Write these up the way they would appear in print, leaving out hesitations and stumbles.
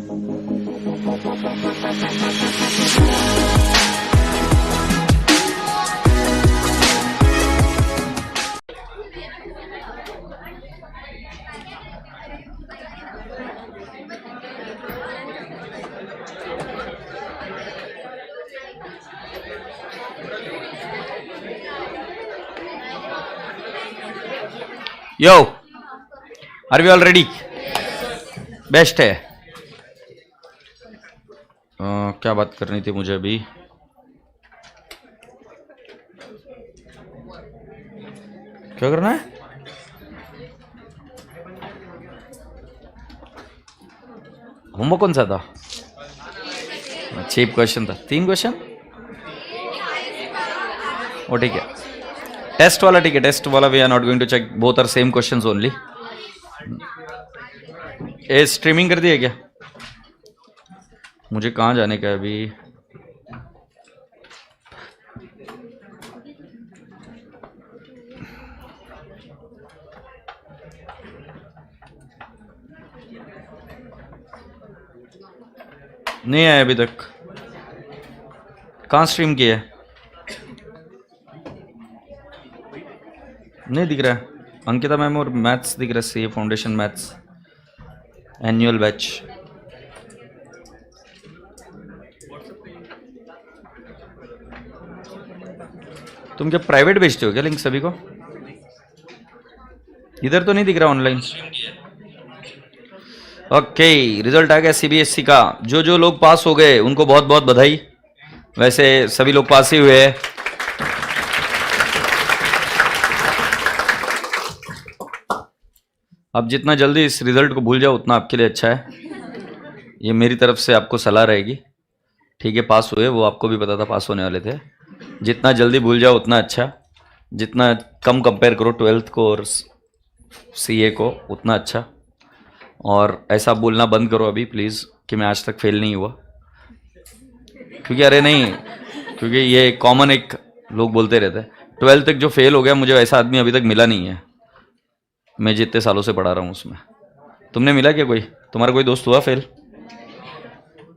Yo, are we all ready? Best है। क्या बात करनी थी मुझे अभी? क्या करना है? होमवर्क कौन सा था? चीप क्वेश्चन था, 3 क्वेश्चन। वो ठीक है, टेस्ट वाला ठीक है, टेस्ट वाला we are not going to check, both are same questions only. A streaming कर दी है क्या? मुझे कहाँ जाने का है अभी? नहीं आया अभी तक। कहाँ स्ट्रीम किया है? नहीं दिख रहा है। अंकिता मैम और मैथ्स दिख रहा है, C foundation maths annual batch. तुम क्या प्राइवेट भेजते हो क्या लिंक सभी को? इधर तो नहीं दिख रहा ऑनलाइन। ओके, रिजल्ट आ गया सीबीएसई का। जो जो लोग पास हो गए उनको बहुत बहुत बधाई। वैसे सभी लोग पास ही हुए हैं। अब जितना जल्दी इस रिजल्ट को भूल जाओ उतना आपके लिए अच्छा है। ये मेरी तरफ से आपको सलाह रहेगी। ठीक है, पास हुए, वो आपको भी पता था पास होने वाले थे। जितना जल्दी भूल जाओ उतना अच्छा। जितना कम कंपेयर करो 12th को और सीए को उतना अच्छा। और ऐसा बोलना बंद करो अभी प्लीज़ कि मैं आज तक फेल नहीं हुआ, क्योंकि अरे नहीं, क्योंकि ये कॉमन एक लोग बोलते रहते हैं 12th तक जो फेल हो गया, मुझे ऐसा आदमी अभी तक मिला नहीं है। मैं जितने सालों से पढ़ा रहा हूँ उसमें। तुमने मिला क्या कोई? तुम्हारा कोई दोस्त हुआ फेल?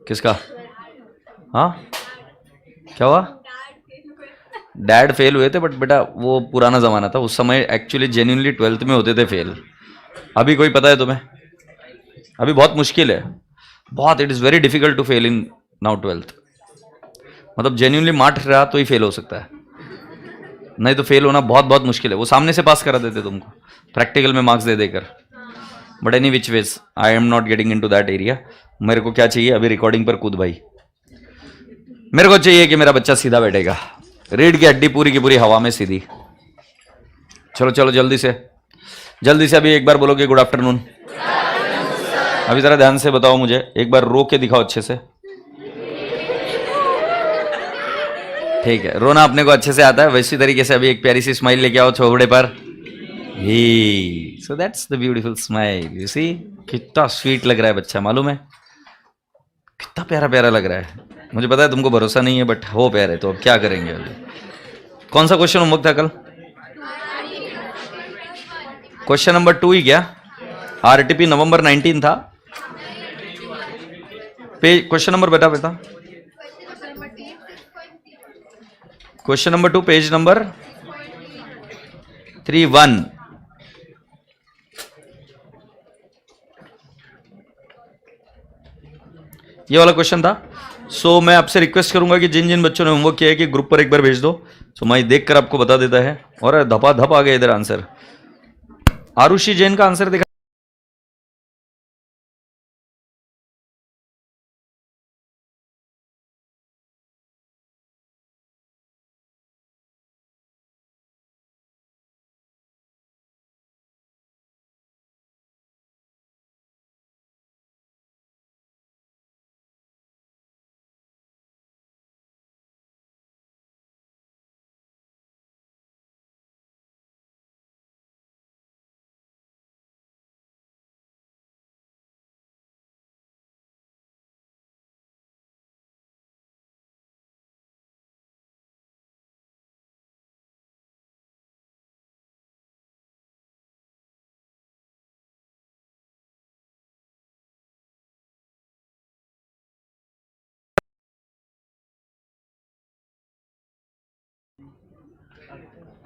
किसका? हाँ, क्या हुआ? डैड फेल हुए थे, बट बेटा वो पुराना ज़माना था, उस समय एक्चुअली जेन्युइनली 12th में होते थे फेल। अभी कोई पता है तुम्हें? अभी बहुत मुश्किल है, बहुत, it is very difficult to fail in now 12th। मतलब जेन्युइनली मार्ट रहा तो ही फेल हो सकता है, नहीं तो फेल होना बहुत बहुत मुश्किल है। वो सामने से पास करा देते तुमको प्रैक्टिकल में मार्क्स दे देकर। But any which ways I am not getting into that area. मेरे को क्या चाहिए अभी? रिकॉर्डिंग पर कूद भाई। मेरे को चाहिए कि मेरा बच्चा सीधा बैठेगा, रीढ़ की हड्डी पूरी की पूरी हवा में सीधी। चलो चलो जल्दी से, जल्दी से अभी एक बार बोलोगे गुड आफ्टरनून। अभी जरा ध्यान से बताओ मुझे, एक बार रो के दिखाओ अच्छे से। ठीक है, रोना अपने को अच्छे से आता है, वैसी तरीके से अभी एक प्यारी सी स्माइल लेके आओ छोबड़े पर। He so that's the beautiful smile, you see. कितना स्वीट लग रहा है बच्चा, मालूम है? कितना प्यारा प्यारा लग रहा है। मुझे पता है तुमको भरोसा नहीं है, बट हो प्यारे तो अब क्या करेंगे अभी। कौन सा क्वेश्चन होमवर्क था कल? क्वेश्चन नंबर 2 ही क्या? आरटीपी नवंबर 19 था। पेज क्वेश्चन नंबर बता बेटा। Question number 2 page number 31। ये वाला क्वेश्चन था। सो मैं आपसे रिक्वेस्ट करूंगा कि जिन जिन बच्चों ने होमवर्क किया है कि ग्रुप पर एक बार भेज दो। सो मैं देख कर आपको बता देता है। और धपा धप आ गया इधर आंसर। आरुषि जैन का आंसर देखा।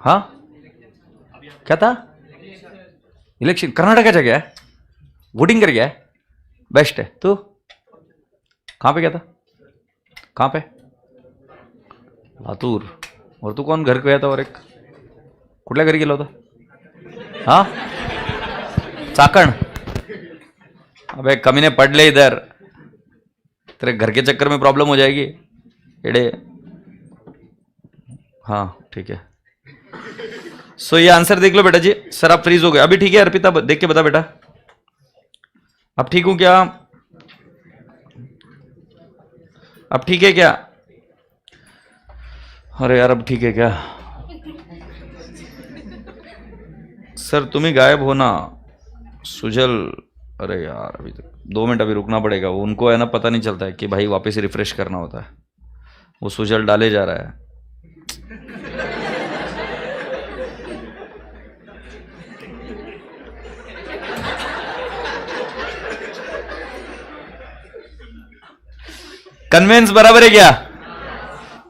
हाँ क्या था? इलेक्शन कर्नाटक का गया है, वोटिंग कर गया है, बेस्ट है। तू कहाँ पे गया था? कहाँ पे? लातूर। और तू कौन घर गया था? और एक कुठल्या घरी गेला होता? हाँ चाकण। अबे कमीने पढ़ ले इधर, तेरे घर के चक्कर में प्रॉब्लम हो जाएगी एड़े। हाँ ठीक है। सो ये आंसर देख लो बेटा जी। सर आप फ्रीज हो गए अभी, ठीक है अर्पिता देख के बता बेटा, अब ठीक हूं क्या? अब ठीक है क्या? अरे यार अब ठीक है क्या? सर तुम ही गायब हो ना सुजल। अरे यार अभी तक 2 मिनट अभी रुकना पड़ेगा, वो उनको है ना पता नहीं चलता है कि भाई वापस रिफ्रेश करना होता है, वो सुजल डाले जा रहा है। कन्वेंस बराबर है क्या?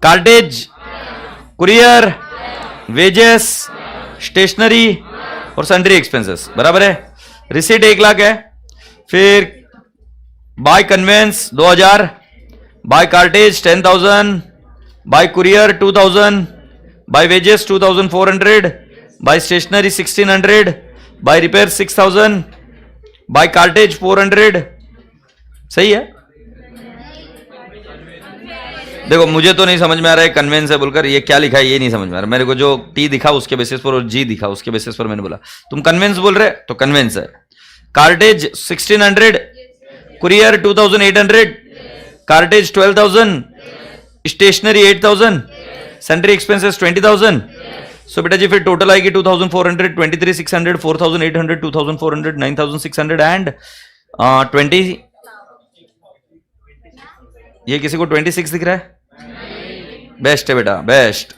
कार्टेज, कुरियर, वेजेस, स्टेशनरी और सन्ड्री एक्सपेंसेस बराबर है। रिसीट 1 लाख है, फिर by conveyance 2000, by cartage 10,000, by courier 2000, by wages 2400, by stationery 1600, by repair 6000, by cartage 400। सही है? देखो मुझे तो नहीं समझ में आ रहा है कन्वेंस है बोलकर, ये क्या लिखा है ये नहीं समझ में आ रहा। मेरे को जो टी दिखा उसके बेसिस पर और जी दिखा उसके बेसिस पर मैंने बोला तुम कन्वेंस बोल रहे तो कन्वेंस है। Cartage 1600, courier 2800, cartage 12,000, stationery 8,000, sundry expenses 20,000। So बेटा जी फिर टोटल आएगी 2,400, 23,600, 4,800, 2,400, 9,600 एंड 20। ये किसी को 26 दिख रहा है? बेस्ट है बेटा बेस्ट।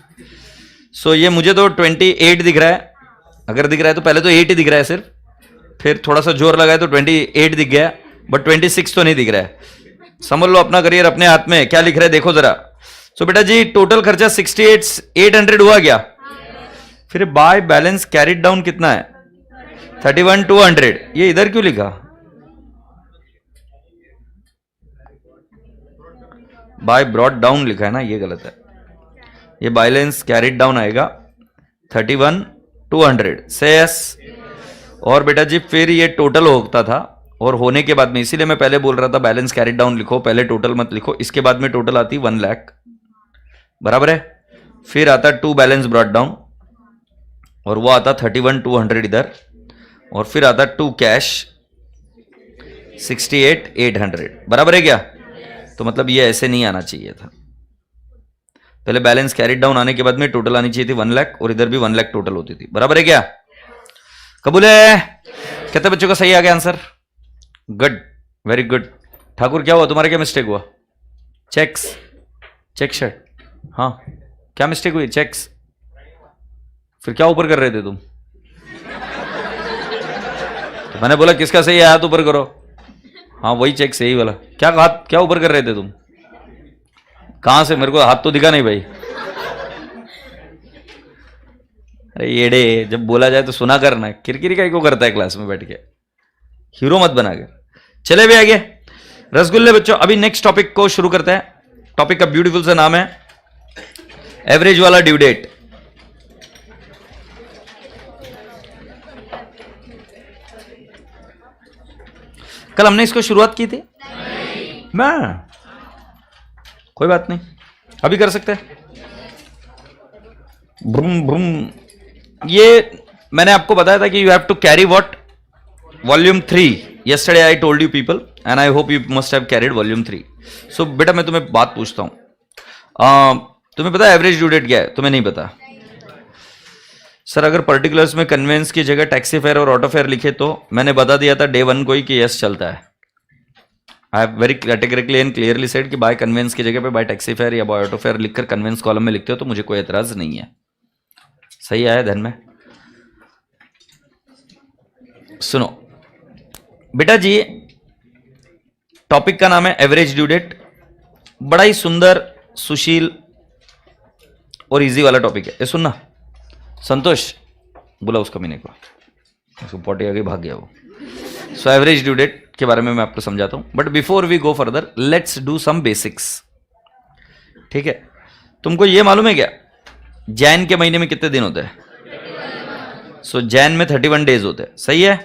सो ये मुझे तो 28 दिख रहा है, अगर दिख रहा है तो पहले तो 8 ही दिख रहा है सिर्फ, फिर थोड़ा सा जोर लगाए तो 28 दिख गया, बट 26 तो नहीं दिख रहा है। समझ लो अपना करियर अपने हाथ में, क्या लिख रहा है देखो जरा। सो बेटा जी टोटल खर्चा 68,800 हुआ गया, फिर बाय बैलेंस कैरिड डाउन कितना है? 31,200। ये इधर क्यों लिखा? बाय ब्रॉड डाउन लिखा है ना, ये गलत है। ये बैलेंस कैरिड डाउन आएगा 31,200 से यस। और बेटा जी फिर ये टोटल होता था, और होने के बाद में, इसीलिए मैं पहले बोल रहा था बैलेंस कैरिड डाउन लिखो, पहले टोटल मत लिखो। इसके बाद में टोटल आती 1 लाख बराबर है, फिर आता 2 बैलेंस ब्रॉड डाउन और वो आता 31,200 इधर, और फिर आता 2 कैश 68,800 बराबर है क्या? तो मतलब ये ऐसे नहीं आना चाहिए था, पहले बैलेंस कैरिड डाउन आने के बाद में टोटल आनी चाहिए थी 1 लाख, और इधर भी 1 लाख टोटल होती थी। बराबर है क्या? कबूल है? कितने बच्चों का सही आ गया answer? Good, very good. Thakur क्या हुआ तुम्हारा, क्या मिस्टेक हुआ? चेक्स, चेक शर्ट, हाँ क्या मिस्टेक हुई? चेक्स, फिर क्या ऊपर कर रहे थे तुम? तो मैंने बोला किसका सही है हाथ ऊपर करो। हाँ वही चेक सही वाला। क्या हाथ क्या ऊपर कर रहे थे तुम? कहां से? मेरे को हाथ तो दिखा नहीं भाई। अरे येड़े, जब बोला जाए तो सुना करना, किरकिरी का क्यों करता है क्लास में बैठ के? हीरो मत बना के। चले भी आगे रसगुल्ले बच्चों, अभी नेक्स्ट टॉपिक को शुरू करते हैं। टॉपिक का ब्यूटीफुल सा नाम है एवरेज वाला ड्यू डेट। कल हमने इसको शुरुआत की थी मैं, कोई बात नहीं अभी कर सकते हैं। ब्रूम ब्रूम, ये मैंने आपको बताया था कि you have to carry what volume 3। yesterday I told you people and I hope you must have carried volume 3. So बेटा मैं तुम्हें बात पूछता हूं, तुम्हें पता है एवरेज ड्यू डेट क्या है? तुम्हें नहीं पता? सर अगर पर्टिकुलर्स में कन्वेंस की जगह टैक्सी फेयर और ऑटो फेयर लिखे तो मैंने बता दिया था डे 1 को ही कि यस चलता है। I have very categorically and clearly said कि बाय कन्वेंस की जगह पे बाय टैक्सी फेयर या बाय ऑटो फेयर लिखकर कन्वेंस कॉलम में लिखते हो तो मुझे कोई एतराज नहीं है। सही आया ध्यान में? सुनो बेटा जी, टॉपिक का नाम है एवरेज ड्यू डेट। बड़ा ही सुंदर, सुशील और इजी वाला टॉपिक है, ये सुनना संतोष बोला उसको महीने को, उसको पॉटी आगे भाग गया वो। सो एवरेज ड्यू डेट के बारे में मैं आपको समझाता हूं, but before we go further let's do some basics. ठीक है, तुमको ये मालूम है क्या जैन के महीने में कितने दिन होते हैं? सो जैन में 31 डेज होते हैं, सही है।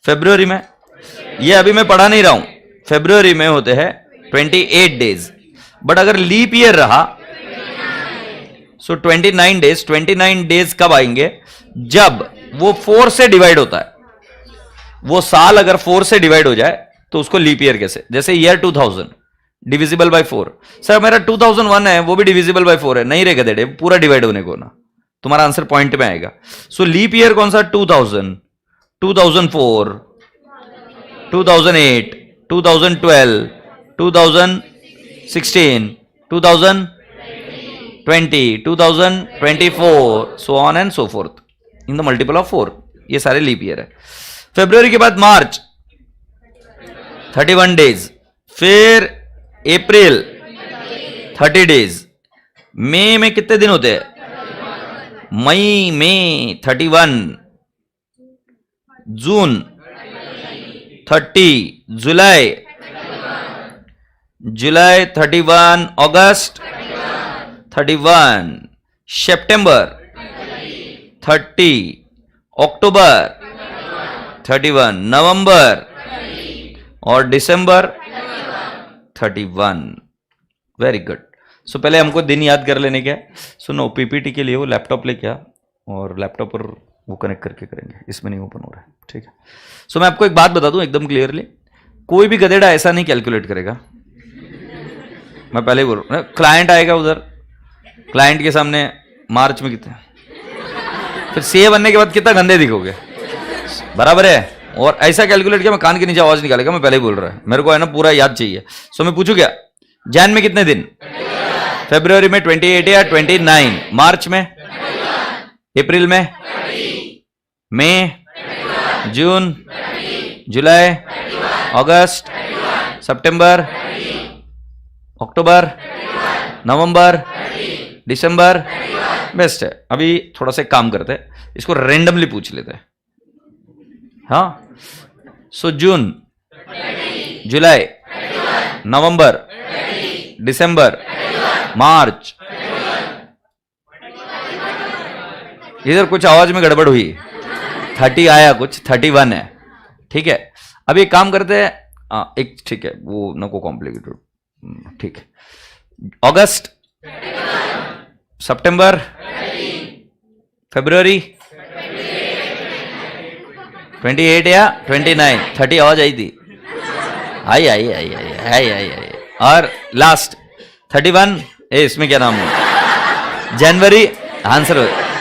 फरवरी में, ये अभी मैं पढ़ा नहीं रहा हूं, फरवरी में होते हैं 28 डेज, बट अगर लीप ईयर रहा सो 29 डेज। 29 डेज कब आएंगे? जब वो 4 से डिवाइड होता है। वो साल अगर 4 से डिवाइड हो जाए तो उसको लीप ईयर कैसे? जैसे ईयर 2000 डिविजिबल बाय 4। सर मेरा 2001 है, वो भी डिविजिबल बाय 4 है। नहीं रे गधेड़े, पूरा डिवाइड होने को ना, तुम्हारा आंसर पॉइंट में आएगा। सो लीप ईयर कौन सा? 2000, 2004, 2008, 2012, 2016, 2020, 2024, so on and so forth in the multiple of 4। ये सारे लीप ईयर है। फरवरी के बाद मार्च 31 डेज, फिर अप्रैल 30 डेज, मई में कितने दिन होते हैं? मई में 31, जून 30, जुलाई 31, अगस्त 31, सितंबर 30, अक्टूबर 31, नवंबर और दिसंबर 31। Very good. सो पहले हमको दिन याद कर लेने क्या। सुनो, पीपीटी के लिए वो लैपटॉप लेके आ और लैपटॉप पर वो कनेक्ट करके करेंगे, इसमें नहीं ओपन हो रहा है। ठीक है। सो मैं आपको एक बात बता दूं एकदम क्लियरली, कोई भी गधेड़ा ऐसा नहीं कैलकुलेट करेगा। मैं पहले ही बोल रहा हूं, क्लाइंट आएगा उधर, क्लाइंट के सामने मार्च में कितने, फिर सीए बनने के बाद कितना गंदे दिखोगे, बराबर है। और ऐसा कैलकुलेट किया मैं कान के नीचे आवाज निकालेगा, मैं पहले ही बोल रहा है, मेरे को है ना पूरा याद चाहिए। सो मैं पूछू क्या, जैन में कितने दिन? फरवरी में 28 या 29, मार्च में, अप्रैल में, मई, जून, जुलाई, अगस्त, सितंबर, अक्टूबर, नवंबर, दिसंबर। बेस्ट है। अभी थोड़ा सा काम करते हैं, इसको रेंडमली पूछ लेते हैं। हाँ, सो जून, जुलाई, नवंबर, दिसंबर, मार्च। इधर कुछ आवाज में गड़बड़ हुई, 30 आया, कुछ 31 है। ठीक है, अभी एक काम करते हैं, एक ठीक है, वो न को कॉम्प्लिकेटेड। ठीक है, अगस्त, सितंबर, फरवरी 28 या 29, 30 आवाज आई थी, आई आई आई आई आई आई आई। और लास्ट 31, इसमें क्या नाम है, जनवरी, आंसर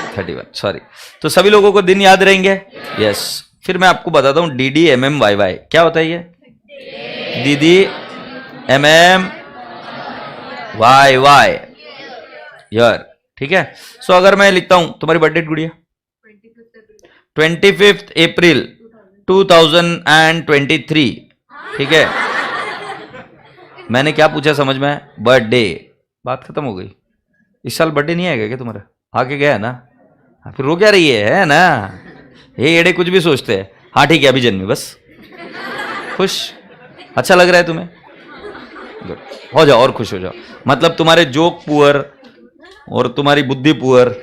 31, सॉरी। तो सभी लोगों को दिन याद रहेंगे? यस। फिर मैं आपको बताता हूं डीडी एमएम वाई वाई क्या होता है। ये दीदी एमएम वाई वाई ईयर। ठीक है। सो अगर मैं लिखता हूं तुम्हारी बर्थडे गुड़िया 25 अप्रैल 2023। ठीक है, मैंने क्या पूछा समझ में? बर्थडे। बात खत्म हो गई। इस साल बर्थडे नहीं आएगा क्या तुम्हारा? आके गया ना, फिर रो क्या रही है ना? ये एड़े कुछ भी सोचते हैं। हाँ ठीक है, अभी जन्मी, बस खुश। अच्छा लग रहा है तुम्हें? गुड, हो जाओ और खुश हो जाओ। मतलब तुम्हारे जोक पुअर और तुम्हारी बुद्धि पुअर,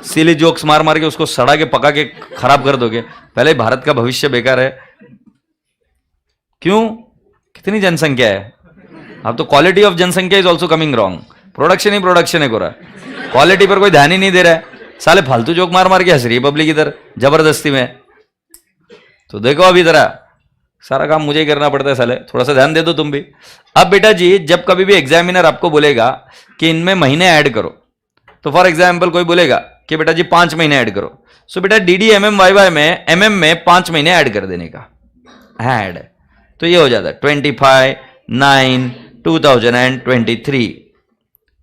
सिली जोक्स मार मार के उसको सड़ा के पका के खराब कर दोगे। पहले भारत का भविष्य बेकार है। क्यों? कितनी जनसंख्या है? अब तो क्वालिटी ऑफ जनसंख्या is also coming wrong. Production he production है कोरा, क्वालिटी पर कोई ध्यान ही नहीं दे रहा है। साले फालतू जोक मार मार के हंस रही है पब्लिक इधर जबरदस्ती में। तो देखो अभी जरा सारा काम मुझे ही करना पड़ता है साले, थोड़ा सा ध्यान दे दो तुम भी। अब बेटा जी, जब कभी भी एग्जामिनर आपको बोलेगा कि इनमें महीने ऐड करो, तो फॉर एग्जाम्पल कोई बोलेगा कि बेटा जी 5 महीने ऐड करो, सो बेटा डीडी एमएम वाई वाई में एमएम में 5 महीने ऐड कर देने का, ऐड। तो ये हो जाता है 25/9/2023।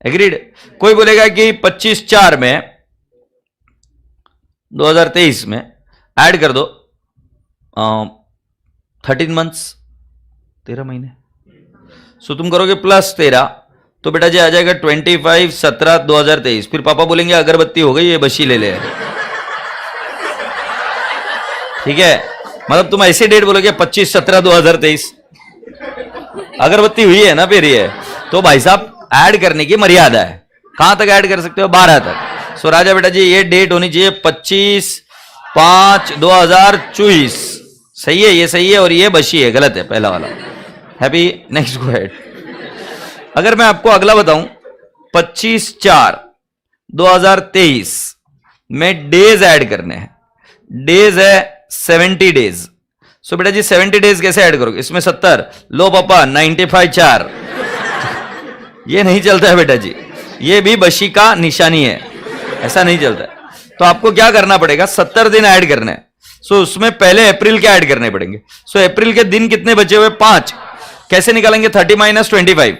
एग्रीड। कोई बोलेगा कि 25/4 में 2023 में ऐड कर दो 13 मंथ्स, 13 महीने। सो तुम करोगे +13 तो बेटा जी आ जाएगा 25/17/2023। फिर पापा बोलेंगे अगरबत्ती हो गई, ये बशी ले ले। ठीक है, मतलब तुम ऐसे डेट बोलोगे 25/17/2023, अगरबत्ती हुई है ना फिर ये। तो भाई साहब ऐड करने की मर्यादा है, कहां तक ऐड कर सकते हो? 12 तक। सो राजा बेटा जी ये डेट होनी चाहिए 25/5/2024। सही है, ये सही है, और ये बशी है, गलत है पहला वाला। Happy, next go head. अगर मैं आपको अगला बताऊं 25/4/2023 में डेज ऐड करने हैं। डेज है 70 डेज। सो बेटा जी 70 डेज कैसे ऐड करोगे? इसमें 70, लो पापा 95/4। ये नहीं चलता है बेटा जी, ये भी बशी का निशानी है, ऐसा नहीं चलता है। तो आपको क्या करना पड़ेगा, 70 दिन ऐड करने हैं। सो उसमें पहले अप्रैल के ऐड करने पड़ेंगे। सो अप्रैल के दिन कितने बचे हुए? 5। कैसे निकालेंगे? 30 - 25।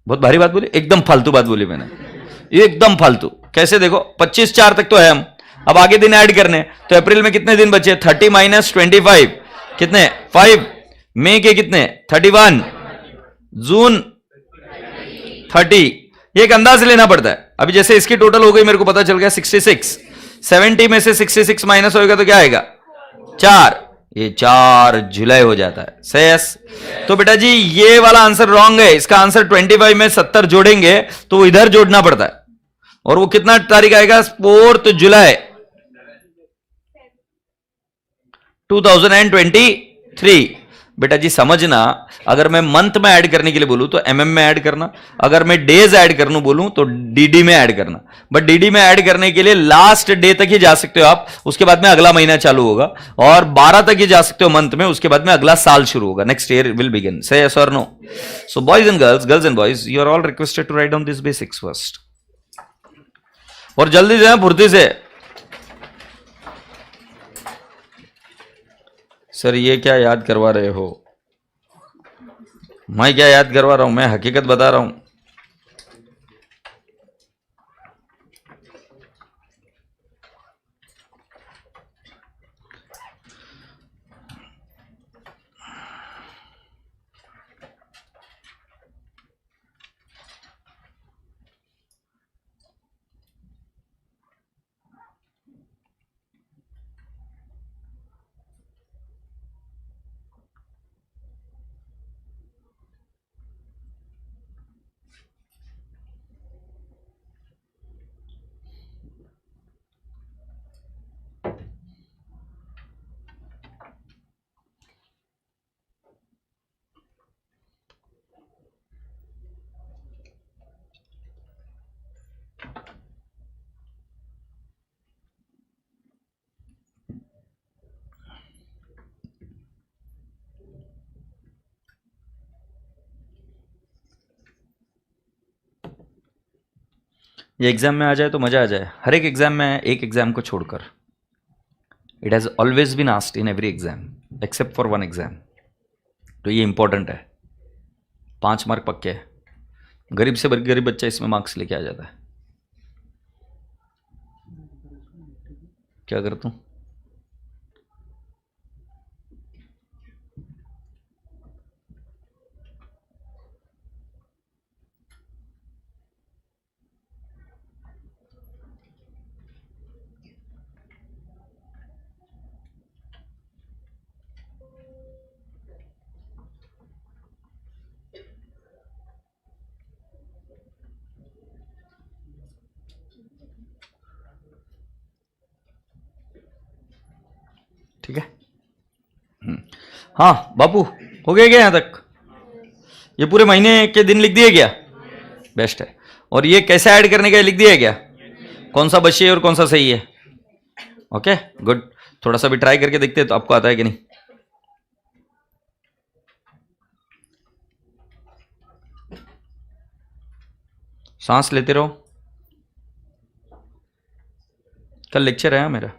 बहुत भारी बात बोली, एकदम फालतू बात बोली मैंने, ये एकदम फालतू। कैसे? देखो 25/4 तक तो है हम, अब आगे दिन ऐड करने। तो अप्रैल में कितने दिन बचे? 30 - 25 कितने? 5। मई के कितने? 31। जून 30। ये एक अंदाज लेना पड़ता है। अभी जैसे इसकी टोटल हो गई, मेरे को पता चल गया 66। 70 में से 66 माइनस होगा तो क्या आएगा? 4। ये 4 जुलाई हो जाता है। सेस। तो बेटा जी ये वाला आंसर रॉन्ग है। इसका आंसर 25 में 70 जोड़ेंगे तो वो इधर जोड़ना पड़ता है, और वो कितना तारीख आएगा? 4 जुलाई 2023। बेटा जी समझना, अगर मैं मंथ में ऐड करने के लिए बोलूं तो एमएम में ऐड करना, अगर मैं डेज ऐड करना बोलूं तो डीडी में ऐड करना। बट डीडी में ऐड करने के लिए लास्ट डे तक ही जा सकते हो आप, उसके बाद में अगला महीना चालू होगा, और 12 तक ही जा सकते हो मंथ में, उसके बाद में अगला साल शुरू होगा, नेक्स्ट ईयर विल बिगिन। से यस और no? So boys and girls, girls and boys, you are all requested to write down this basics first, और जल्दी से, फुर्ती से। सर ये क्या याद करवा रहे हो? मैं क्या याद करवा रहा हूं, मैं हकीकत बता रहा हूं। ये एग्जाम में आ जाए तो मजा आ जाए, हर एक एग्जाम में, एक एग्जाम को छोड़कर। It has always been asked in every exam except for one exam. तो ये इंपॉर्टेंट है, 5 मार्क पक्के है। गरीब से गरीब बच्चा इसमें मार्क्स लेके आ जाता है। क्या करता हूँ? ठीक है। हाँ बापू, हो गया क्या यहाँ तक? ये पूरे महीने के दिन लिख दिए क्या? बेस्ट है। और ये कैसे ऐड करने का लिख दिया क्या? कौन सा बची है और कौन सा सही है? Okay good. थोड़ा सा भी ट्राई करके देखते हैं तो आपको आता है कि नहीं। सांस लेते रहो। कल लेक्चर है मेरा।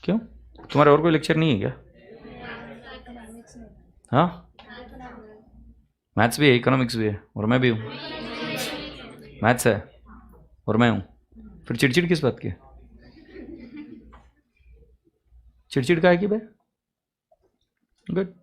क्यों, तुम्हारा और कोई लेक्चर नहीं है क्या? हाँ, मैथ्स भी है, इकोनॉमिक्स भी है, और मैं भी हूँ। मैथ्स है और मैं हूँ, फिर चिड़चिड़ किस बात की? चिड़चिड़ का है कि भाई? गुड।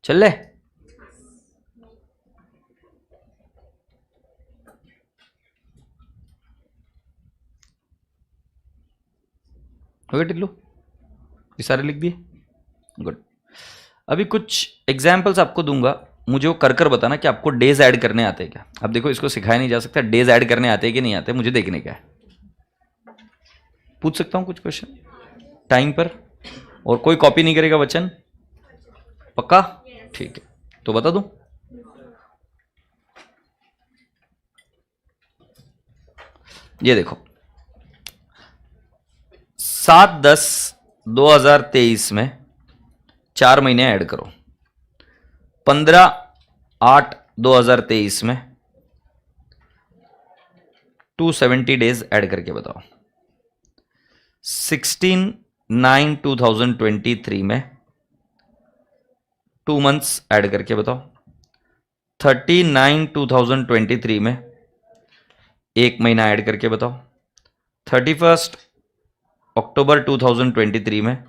चल ले। हो गया टिल्लू, ये सारे लिख दिए, गुड। अभी कुछ एग्जाम्पल्स आपको दूंगा, मुझे वो कर बताना कि आपको डेज ऐड करने आते हैं क्या। अब देखो इसको सिखाया नहीं जा सकता, डेज ऐड करने आते हैं कि नहीं आते, मुझे देखने का है। पूछ सकता हूँ कुछ क्वेश्चन टाइम पर, और कोई कॉपी नहीं करेगा वचन, पक्का? ठीक है, तो बता दूं। ये देखो 7/10/2023 में 4 महीने ऐड करो, 15/8/2023 में 270 डेज ऐड करके बताओ, 16/9/2023 में 2 मंथ्स ऐड करके बताओ, 30/9/2023 में 1 महीना ऐड करके बताओ, 31 अक्टूबर 2023 में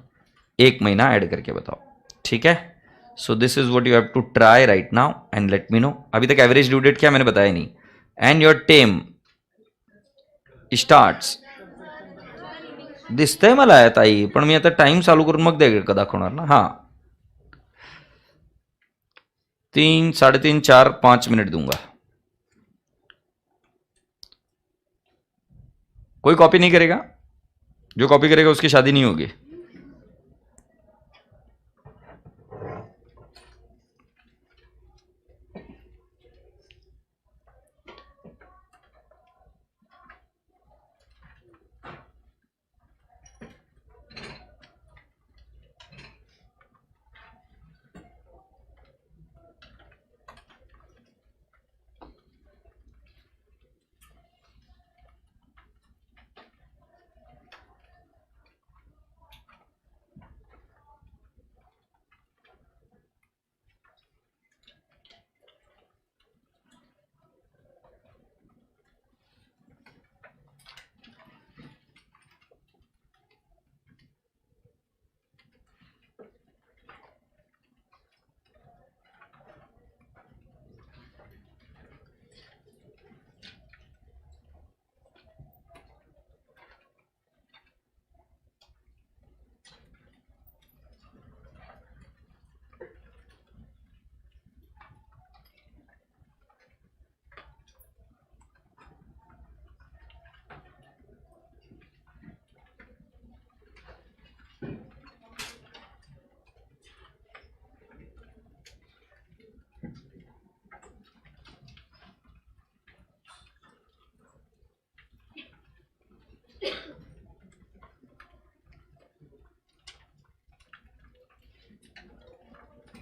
1 महीना ऐड करके बताओ। ठीक है, so this is what you have to try right now and let me know. अभी तक एवरेज ड्यू डेट क्या मैंने बताया नहीं, एंड योर टेम स्टार्ट्स दिसतंय मला आहे ताई, पण मी आता टाइम चालू करून मग दाखवणार ना। हाँ 3, 3.5, 4, 5 मिनट दूंगा। कोई कॉपी नहीं करेगा, जो कॉपी करेगा उसकी शादी नहीं होगी।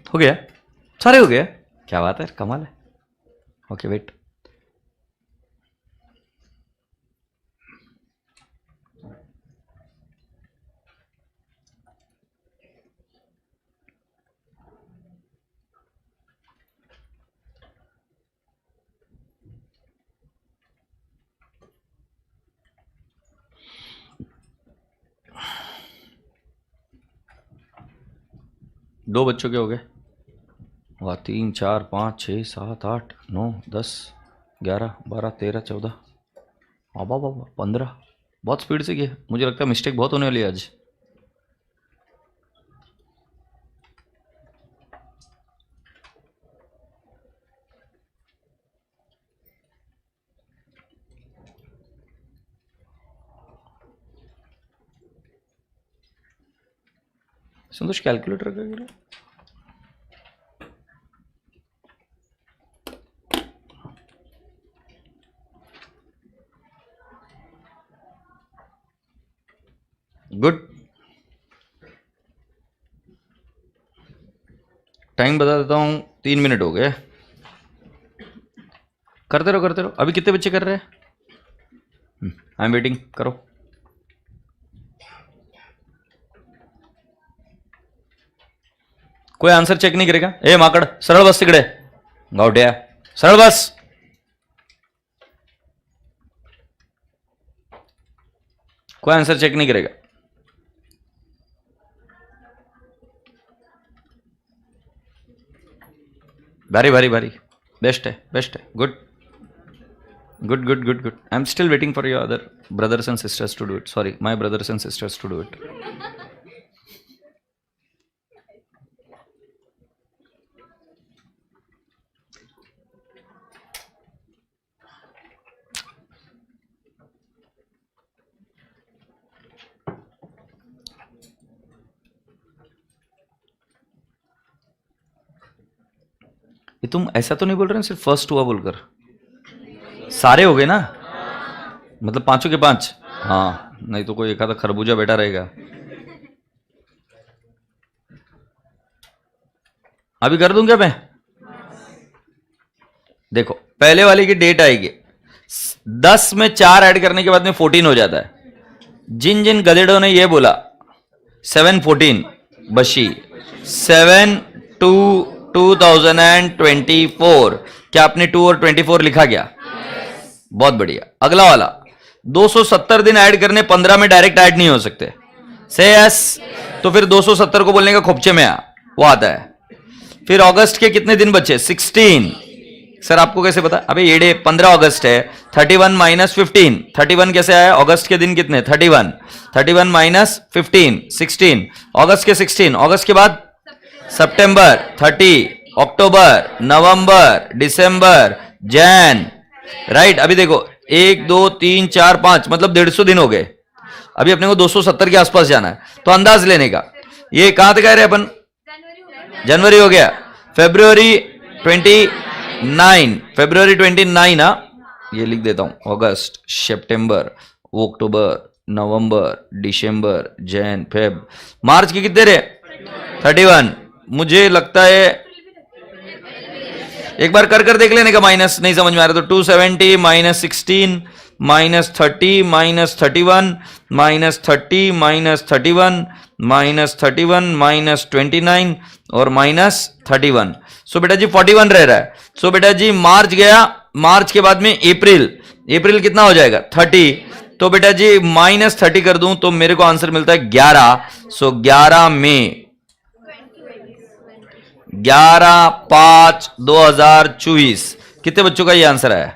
हो गया, सारे हो गए, क्या बात है, कमाल है। ओके वेट, दो बच्चों के हो गए, वाह, 3, 4, 5, 6, 7, 8, 9, 10, 11, 12, 13, 14, बाबा बाबा 15, बहुत स्पीड से किया। मुझे लगता है मिस्टेक बहुत होने वाली है आज। संतोष कैलकुलेटर का गिरा, गुड। टाइम बता देता हूँ, 3 मिनट हो गए। करते रहो करते रहो। अभी कितने बच्चे कर रहे हैं? आई एम वेटिंग, करो। कोई आंसर चेक नहीं करेगा? ए माकड़, सरळ बस तिकडे, गावट्या सरळ बस। कोई आंसर चेक नहीं करेगा। भारी भारी भारी, बेस्ट है, बेस्ट है, good good good good good. I am still waiting for your other brothers and sisters to do it. Sorry, my brothers and sisters to do it. ये तुम ऐसा तो नहीं बोल रहे हैं सिर्फ फर्स्ट हुआ बोलकर? सारे हो गए ना, मतलब पांचों के पांच? हाँ, नहीं तो कोई एक आधा खरबूजा बैठा रहेगा. अभी कर दूं क्या मैं? देखो, पहले वाले की डेट आएगी 10 में 4 ऐड करने के बाद में 14 हो जाता है. जिन जिन गधेड़ों ने ये बोला 7-14 बशी 7-2-2024, क्या आपने 2 और 24 लिखा क्या? बहुत बढ़िया. अगला वाला 270 दिन ऐड करने, 15 में डायरेक्ट ऐड नहीं हो सकते. से यस. तो फिर 270 को बोलने का खोपचे में वो आता है. फिर अगस्त के कितने दिन बचे? 16. सर आपको कैसे पता? अबे ये 15 अगस्त है. 31 माइनस 15. 31 कैसे आया? अगस्त के दिन कितने? 31. 31 माइनस 15 16. अगस्त के 16. अगस्त के बाद सितंबर 30, अक्टूबर, नवंबर, दिसंबर, जैन. राइट. अभी देखो 1 2 3 4 5 मतलब 150 दिन हो गए. अभी अपने को 270 के आसपास जाना है. तो अंदाज लेने का, ये कहां तक आ रहे अपन? जनवरी हो गया. फेब्रुवरी 29. फेब्रुवरी 29. ये लिख देता हूं. अगस्त, सितंबर, अक्टूबर, नवंबर, दिसंबर, जैन, फेब. मार्च की कितने रहे? 31. मुझे लगता है एक बार कर देख लेने का. माइनस नहीं समझ में आ रहा तो 270 minus 16 minus 30 minus 31 minus 30 minus 31 minus 31 minus 29 और माइनस 31. सो बेटा जी 41 रह रहा है. सो बेटा जी मार्च गया. मार्च के बाद में अप्रैल. अप्रैल कितना हो जाएगा? 30. तो बेटा जी माइनस 30 कर दूं तो मेरे को आंसर मिलता है 11. सो 11 में 11/5/2024. कितने बच्चों का ये आंसर आया?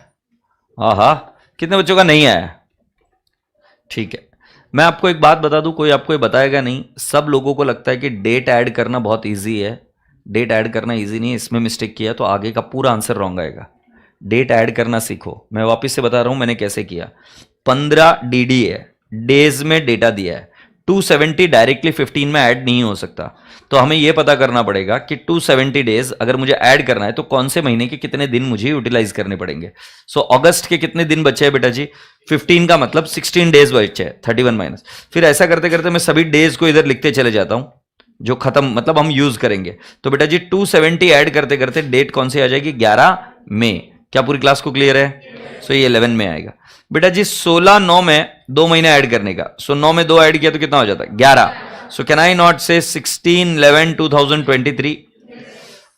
हाँ, कितने बच्चों का नहीं आया? ठीक है. मैं आपको एक बात बता दूं, कोई आपको ये बताएगा नहीं. सब लोगों को लगता है कि डेट ऐड करना बहुत इजी है. डेट ऐड करना इजी नहीं है. इसमें मिस्टेक किया तो आगे का पूरा आंसर रॉन्ग आएगा. डेट ऐड करना सीखो. मैं वापस से बता रहा हूं मैंने कैसे किया. 15 डीडी है, डेज में डेटा दिया है. 270 डायरेक्टली 15 में ऐड नहीं हो सकता. तो हमें यह पता करना पड़ेगा कि 270 डेज अगर मुझे ऐड करना है तो कौन से महीने के कितने दिन मुझे यूटिलाइज करने पड़ेंगे. सो अगस्त के कितने दिन बचे हैं बेटा जी? 15 का मतलब 16 डेज बचे हैं. 31 माइनस. फिर ऐसा करते करते मैं सभी डेज को इधर लिखते चले जाता हूं जो खत्म मतलब हम यूज करेंगे. तो बेटा जी 270 ऐड करते करते डेट कौन सी आ जाएगी? 11 मई. क्या पूरी क्लास को क्लियर है? सो ये 11 में आएगा. बेटा जी 16/9 में 2 महीने ऐड करने का. सो 9 में 2 ऐड किया तो कितना हो जाता है? 11. सो कैन आई नॉट से 16/11/2023?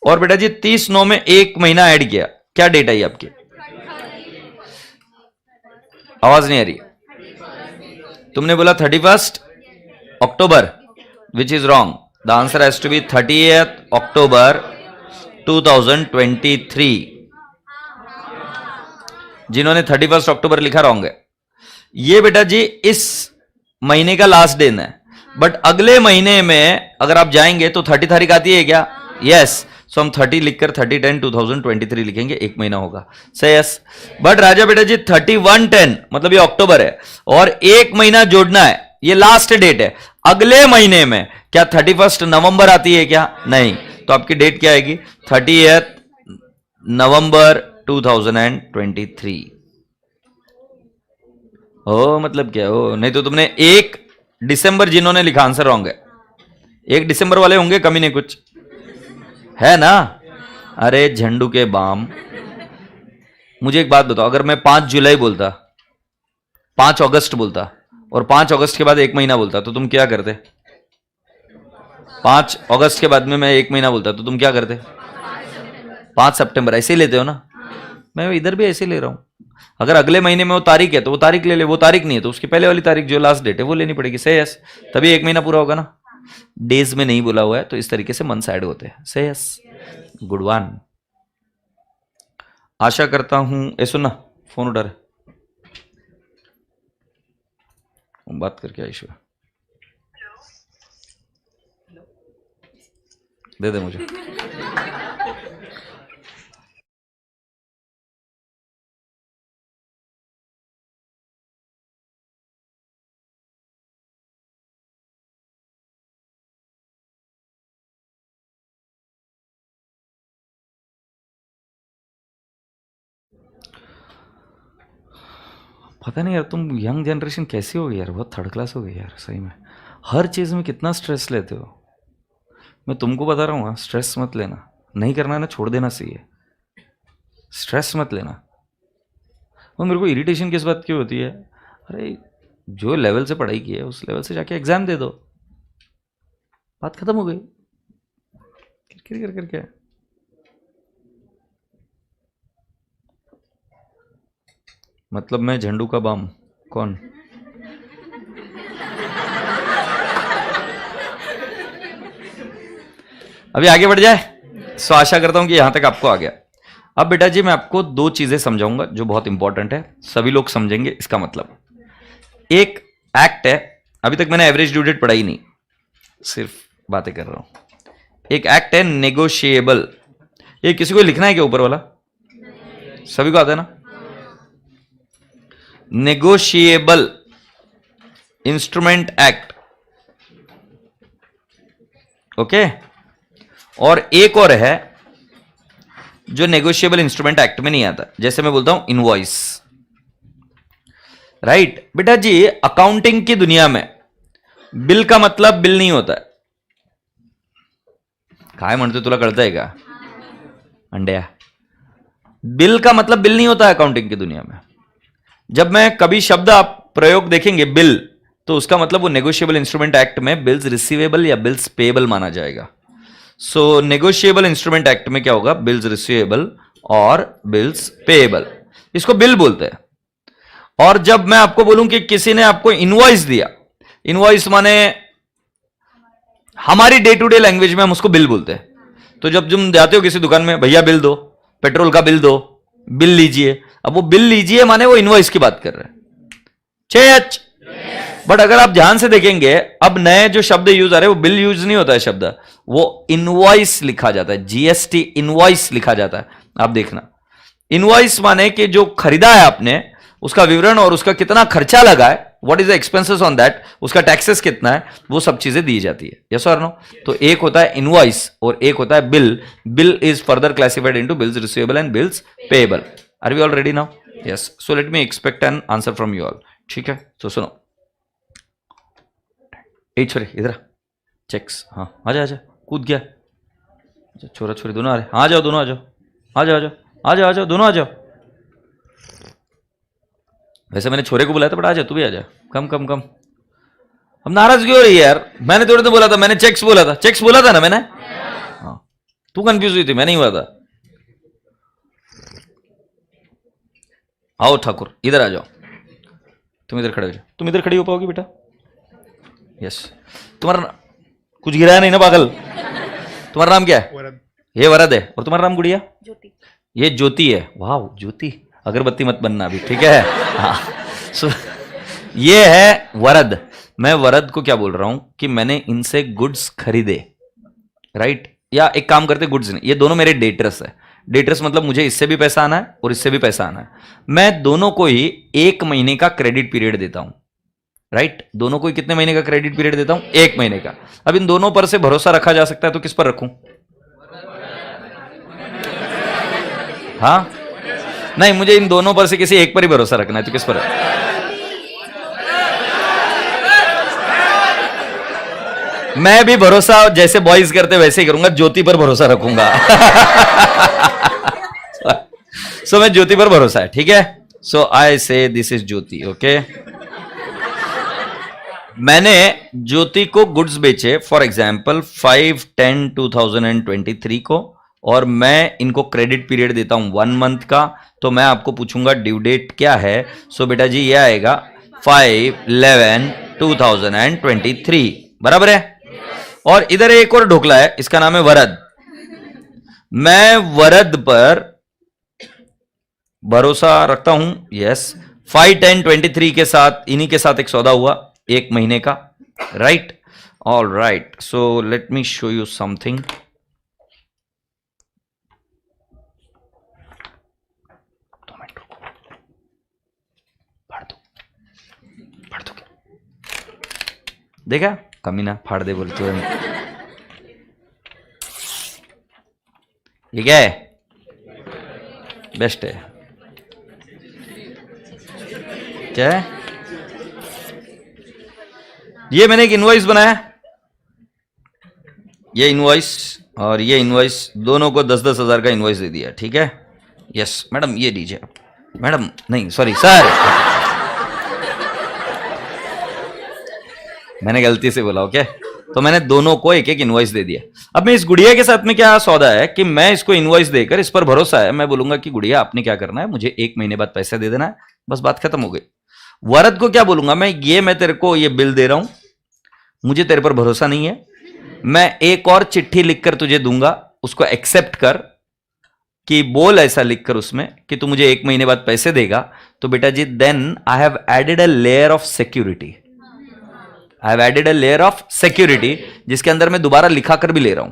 और बेटा जी 30/9 में 1 महीना ऐड किया. क्या डेट आई आपकी? आवाज नहीं आ रही. तुमने बोला 31 October, which is wrong. The answer has to be 30th October 2023. जिन्होंने 31 अक्टूबर लिखा रॉन्ग है. ये बेटा जी इस महीने का लास्ट दिन है. बट अगले महीने में अगर आप जाएंगे तो 30 तारीख आती है क्या? यस. सो हम 30 लिखकर 30/10/2023 लिखेंगे. 1 महीना होगा. सही. यस. बट राजा बेटा जी 31/10 मतलब ये अक्टूबर है और 1 महीना जोड़ना है. ये लास्ट डेट है. अगले महीने में क्या 31 नवंबर आती है क्या? नहीं. तो आपकी डेट क्या आएगी? 30th नवंबर 2023. ओ मतलब क्या हो? नहीं तो तुमने 1 दिसंबर जिन्होंने लिखा आंसर रॉन्ग है. 1 दिसंबर वाले होंगे कमी नहीं कुछ है ना. अरे झंडू के बाम. मुझे एक बात बताओ, अगर मैं 5 जुलाई बोलता, 5 अगस्त बोलता और 5 अगस्त के बाद 1 महीना बोलता तो तुम क्या करते? 5 अगस्त के बाद में मैं 1 महीना बोलता तो तुम क्या करते? 5 सितंबर. ऐसे ही लेते हो ना. मैं इधर भी ऐसे ले रहा हूं. अगर अगले महीने में वो तारीख है तो वो तारीख ले ले. वो तारीख नहीं है तो उसकी पहले वाली तारीख जो लास्ट डेट है वो लेनी पड़ेगी. सही. यस. तभी 1 महीना पूरा होगा ना. डेज में नहीं बोला हुआ है तो इस तरीके से मंथ्स ऐड होते हैं. सही. यस. Good one. आशा करता हूं, ए सुनना, फोन उठा रहे, बात करके आयुष दे दे मुझे। पता नहीं यार तुम यंग जनरेशन कैसी हो गई यार, बहुत थर्ड क्लास हो गई यार सही में। हर चीज़ में कितना स्ट्रेस लेते हो। मैं तुमको बता रहा हूँ, स्ट्रेस मत लेना, नहीं करना है ना छोड़ देना चाहिए, स्ट्रेस मत लेना। और मेरे को इरिटेशन किस बात की होती है, अरे जो लेवल से पढ़ाई की है उस लेवल से जाके एग्जाम दे दो, बात खत्म हो गई। किरकिर कर करके मतलब मैं झंडू का बाम कौन? अभी आगे बढ़ जाए। सो आशा करता हूं कि यहां तक आपको आ गया। अब बेटा जी मैं आपको दो चीजें समझाऊंगा जो बहुत इंपॉर्टेंट है, सभी लोग समझेंगे इसका मतलब। एक एक्ट है, अभी तक मैंने एवरेज ड्यू डेट पढ़ाई नहीं, सिर्फ बातें कर रहा हूं। एक एक्ट है नेगोशिएबल, ये किसी को लिखना है क्या ऊपर वाला? सभी को आता है ना? Negotiable instrument act, okay. और एक और है जो नेगोशिएबल इंस्ट्रूमेंट एक्ट में नहीं आता, जैसे मैं बोलता हूं इनवॉइस, राइट। बेटा जी अकाउंटिंग की दुनिया में बिल का मतलब बिल नहीं होता है। काय म्हणतो तुला कळतंय का अंड्या? बिल का मतलब बिल नहीं होता है अकाउंटिंग की दुनिया में। जब मैं कभी शब्द आप प्रयोग देखेंगे बिल, तो उसका मतलब वो नेगोशिएबल इंस्ट्रूमेंट एक्ट में बिल्स रिसीवेबल या बिल्स पेएबल माना जाएगा। सो नेगोशिएबल इंस्ट्रूमेंट एक्ट में क्या होगा? बिल्स रिसीवेबल और बिल्स पेएबल, इसको बिल बोलते हैं। और जब मैं आपको बोलूं कि किसी ने आपको इनवॉइस दिया, इनवॉइस माने हमारी डे टू डे लैंग्वेज में हम उसको बिल बोलते हैं। तो जब तुम जाते हो किसी दुकान में, भैया बिल दो, पेट्रोल का बिल दो, बिल लीजिए, अब वो बिल लीजिए माने वो इनवॉइस की बात कर रहे हैं, चेच। बट अगर आप ध्यान से देखेंगे अब नए जो शब्द यूज आ रहे हैं वो बिल यूज नहीं होता है शब्द, वो इनवॉइस लिखा जाता है, जीएसटी इनवॉइस लिखा जाता है। आप देखना, इनवॉइस माने कि जो खरीदा है आपने उसका विवरण और उसका कितना खर्चा लगा है, what is the expenses on that, उसका टैक्सेस कितना है, वो सब चीजें दी जाती है, यस और नो। तो एक होता है इनवॉइस और एक होता है bill. Bill is further classified into bills receivable and bills payable. Are we all ready now? Yes. So let me expect an answer from you all, ठीक है। तो सुनो, ए छोरे इधर चेक्स, हाँ आजा आजा, कूद गया, छोरा छोरी दोनों आ रहे, आ जाओ दोनों, आ जाओ आ जाओ आ जाओ आ जाओ आ जाओ दोनों आ जाओ। वैसे मैंने छोरे को बुलाया था, बट आ जा तू भी आ जा, कम कम कम। अब नाराज क्यों हो रही है यार? मैंने थोड़े तो बोला था, मैंने चेक्स बोला था, चेक्स बोला था ना मैंने? हाँ तू कंफ्यूज हुई थी, मैं नहीं हुआ था। आओ ठाकुर इधर आ जाओ, तुम इधर खड़े हो जाओ, तुम इधर खड़ी हो पाओगी बेटा? यस। तुम्हारा कुछ गिराया नहीं ना पागल? तुम्हारा नाम क्या है? वरद। ये वरद है, और तुम्हारा नाम गुड़िया? ज्योति। ये ज्योति है, वाह ज्योति, अगरबत्ती मत बनना अभी, ठीक है। हाँ सो ये है वरद। मैं वरद को क्या बोल रहा हूं कि मैंने इनसे गुड्स खरीदे, राइट। या एक काम करते, गुड्स नहीं, ये दोनों मेरे डेटर्स है। डेटर्स मतलब मुझे इससे भी पैसा आना है और इससे भी पैसा आना है। मैं दोनों को ही 1 महीने का क्रेडिट पीरियड देता हूं, राइट। दोनों को ही कितने महीने का क्रेडिट पीरियड देता हूं? 1 महीने का। अब इन दोनों पर से भरोसा रखा जा सकता है तो किस पर रखूं? हाँ नहीं, मुझे इन दोनों पर से किसी एक पर ही भरोसा रखना है, तो किस पर? मैं भी भरोसा जैसे बॉयज करते वैसे ही करूंगा, ज्योति पर भरोसा रखूंगा। सो मैं ज्योति पर भरोसा है, ठीक है। सो आई से दिस इज ज्योति, ओके। मैंने ज्योति को गुड्स बेचे फॉर एग्जाम्पल 5/10/2023 को, और मैं इनको क्रेडिट पीरियड देता हूं 1 मंथ का। तो मैं आपको पूछूंगा ड्यू डेट क्या है? सो बेटा जी ये आएगा 5/11/2023, बराबर है। और इधर एक और ढोकला है, इसका नाम है वरद। मैं वरद पर भरोसा रखता हूं, यस। 5-10-23 के साथ, इन्हीं के साथ एक सौदा हुआ 1 महीने का, right. All right, so let me show you something. फाड़ दो क्या? देखा, कमीना फाड़ दे बोलते हुए। ये क्या है? बेस्ट है। क्या है ये? मैंने एक इनवॉइस बनाया, ये इनवॉइस और ये इनवॉइस दोनों को 10-10 हजार का इनवॉइस दे दिया, ठीक है। यस मैडम, ये दीजिए आप। मैडम नहीं, सॉरी सर, मैंने गलती से बोला, ओके। तो मैंने दोनों को एक एक इनवॉइस दे दिया। अब मैं इस गुड़िया के साथ में क्या सौदा है कि मैं इसको इनवॉइस देकर, इस पर भरोसा है, मैं बोलूंगा कि गुड़िया आपने क्या करना है, मुझे 1 महीने बाद पैसे दे देना है, बस बात खत्म हो गई। वरद को क्या बोलूंगा मैं तेरे को ये बिल दे रहा हूं, मुझे तेरे पर भरोसा नहीं है, मैं एक और चिट्ठी लिखकर तुझे दूंगा, उसको एक्सेप्ट कर, कि बोल ऐसा लिखकर उसमें कि तू मुझे 1 महीने बाद पैसे देगा। तो बेटा जी, then I have added a layer of security, I have added a layer of security, जिसके अंदर मैं दोबारा लिखा कर भी ले रहा हूं,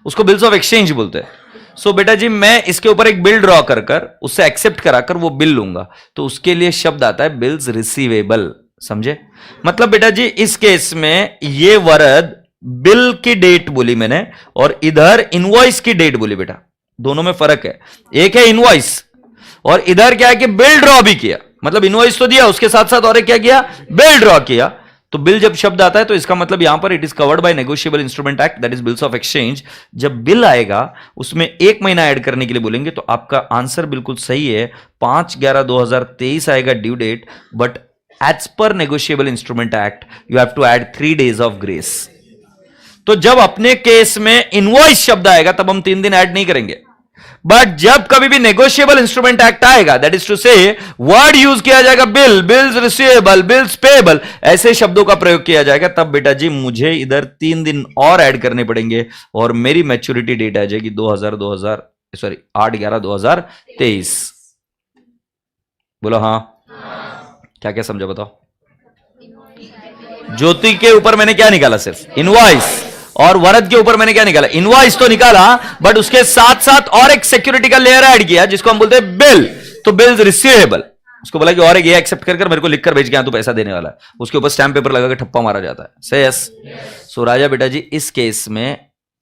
उसको बिल्स ऑफ एक्सचेंज बोलते हैं। सो बेटा जी, मैं इसके ऊपर एक बिल ड्रॉ कर कर उससे एक्सेप्ट कराकर वो बिल लूंगा, तो उसके लिए शब्द आता है बिल्स रिसीवेबल, समझे? मतलब बेटा जी, इस केस में ये वरद बिल की डेट बोली मैंने, और इधर इनवॉइस की डेट बोली। बेटा दोनों में फर्क है, एक है इनवॉइस और इधर क्या है कि बिल ड्रॉ भी किया, मतलब इनवॉइस तो दिया, उसके साथ साथ और एक क्या किया, बिल ड्रॉ किया। तो बिल जब शब्द आता है तो इसका मतलब यहां पर it is covered by negotiable instrument act, that is bills of exchange. जब बिल आएगा उसमें 1 महीना ऐड करने के लिए बोलेंगे, तो आपका आंसर बिल्कुल सही है, 5/11/2023 आएगा due date, but as per negotiable instrument act you have to add 3 days of grace. तो जब अपने केस में इनवॉइस शब्द आएगा तब हम 3 दिन ऐड नहीं करेंगे, बट जब कभी भी नेगोशिएबल इंस्ट्रूमेंट एक्ट आएगा, दैट इज टू से वर्ड यूज किया जाएगा bill, bills receivable, bills payable, ऐसे शब्दों का प्रयोग किया जाएगा, तब बेटा जी मुझे इधर 3 दिन और ऐड करने पड़ेंगे और मेरी मैच्योरिटी डेट आ जाएगी 8/11/2023। बोलो हाँ। क्या क्या समझा बताओ? ज्योति के ऊपर मैंने क्या निकाला? सिर्फ इनवॉइस। और वरद के ऊपर मैंने क्या निकाला? इनवॉइस तो निकाला, बट उसके साथ साथ और एक सिक्योरिटी का लेयर ऐड किया जिसको हम बोलते हैं बिल। तो बिल्स रिसीवेबल, उसको बोला कि और एक ये एक्सेप्ट कर मेरे को लिखकर भेज के तू पैसा देने वाला है, उसके ऊपर स्टैम्प पेपर लगा के ठप्पा मारा जाता है। से यस। सो राजा बेटा जी, इस केस में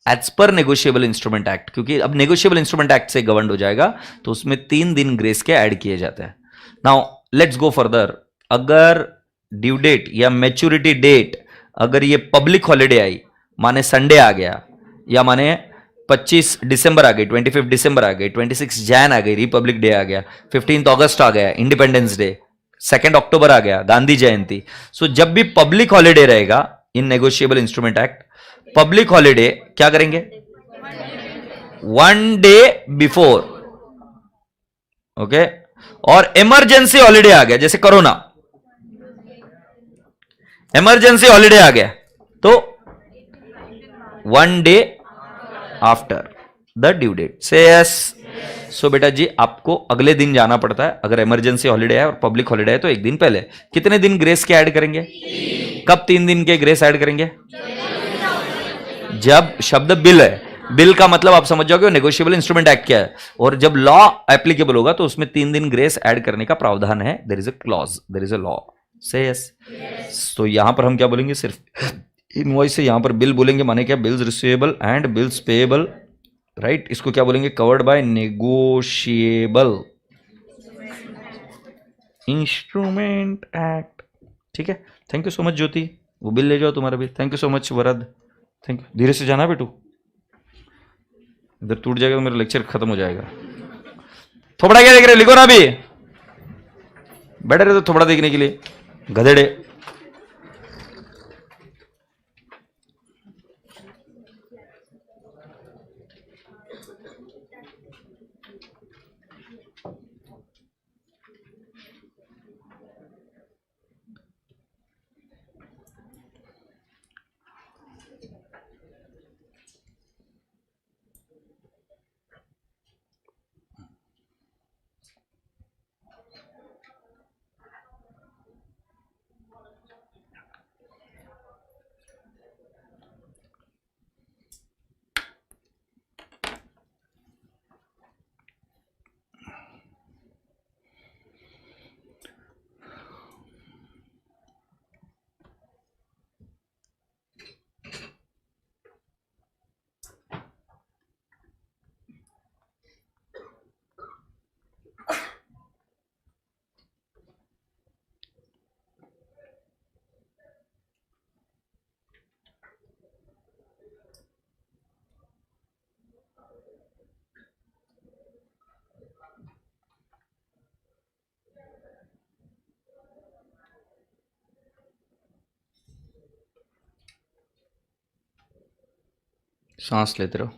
as per negotiable instrument act, क्योंकि अब नेगोशिएबल इंस्ट्रूमेंट एक्ट से गवर्न हो जाएगा, तो उसमें 3 दिन ग्रेस के ऐड किए जाते हैं। Now let's go further. अगर ड्यू डेट या मैच्योरिटी डेट अगर ये पब्लिक हॉलिडे आई, माने संडे आ गया, या माने 25 दिसंबर आ गई, 25 दिसंबर आ गई, 26 जैन आ गई, रिपब्लिक डे आ गया, 15 अगस्त आ गया, इंडिपेंडेंस डे, 2 अक्टूबर आ गया, गांधी जयंती। सो जब भी पब्लिक हॉलिडे रहेगा in negotiable instrument act, public holiday क्या करेंगे? 1 डे बिफोर, ओके। और इमरजेंसी हॉलिडे आ गया, जैसे कोरोना, इमरजेंसी हॉलिडे आ गया, तो 1 day after the due date. से यस। सो बेटा जी, आपको अगले दिन जाना पड़ता है, अगर इमरजेंसी हॉलिडे है और पब्लिक हॉलिडे है तो एक दिन पहले। कितने दिन ग्रेस के ऐड करेंगे? कब 3 दिन के ग्रेस ऐड करेंगे? जब शब्द बिल है, बिल का मतलब आप समझ जाओगे नेगोशिएबल इंस्ट्रूमेंट एक्ट क्या है, और जब लॉ एप्लीकेबल होगा तो उसमें 3 दिन ग्रेस ऐड करने का प्रावधान है, there is a clause, there is a law. से यस। तो यहां पर हम क्या बोलेंगे? सिर्फ इनवॉइस से यहां पर बिल बोलेंगे, माने क्या? Bills receivable and bills payable, right. इसको क्या बोलेंगे? Covered by negotiable instrument act, ठीक है। थैंक यू सो मच ज्योति, वो बिल ले जाओ तुम्हारा bill. Thank you so much Varad, thank you. धीरे से जाना बेटू, इधर टूट जाएगा तो मेरा लेक्चर खत्म हो जाएगा। थोपड़ा क्या देख रहे? लिखो ना, अभी बैठे रहे तो थोपड़ा देखने के लिए, गधेड़े। सांस लेते रहो,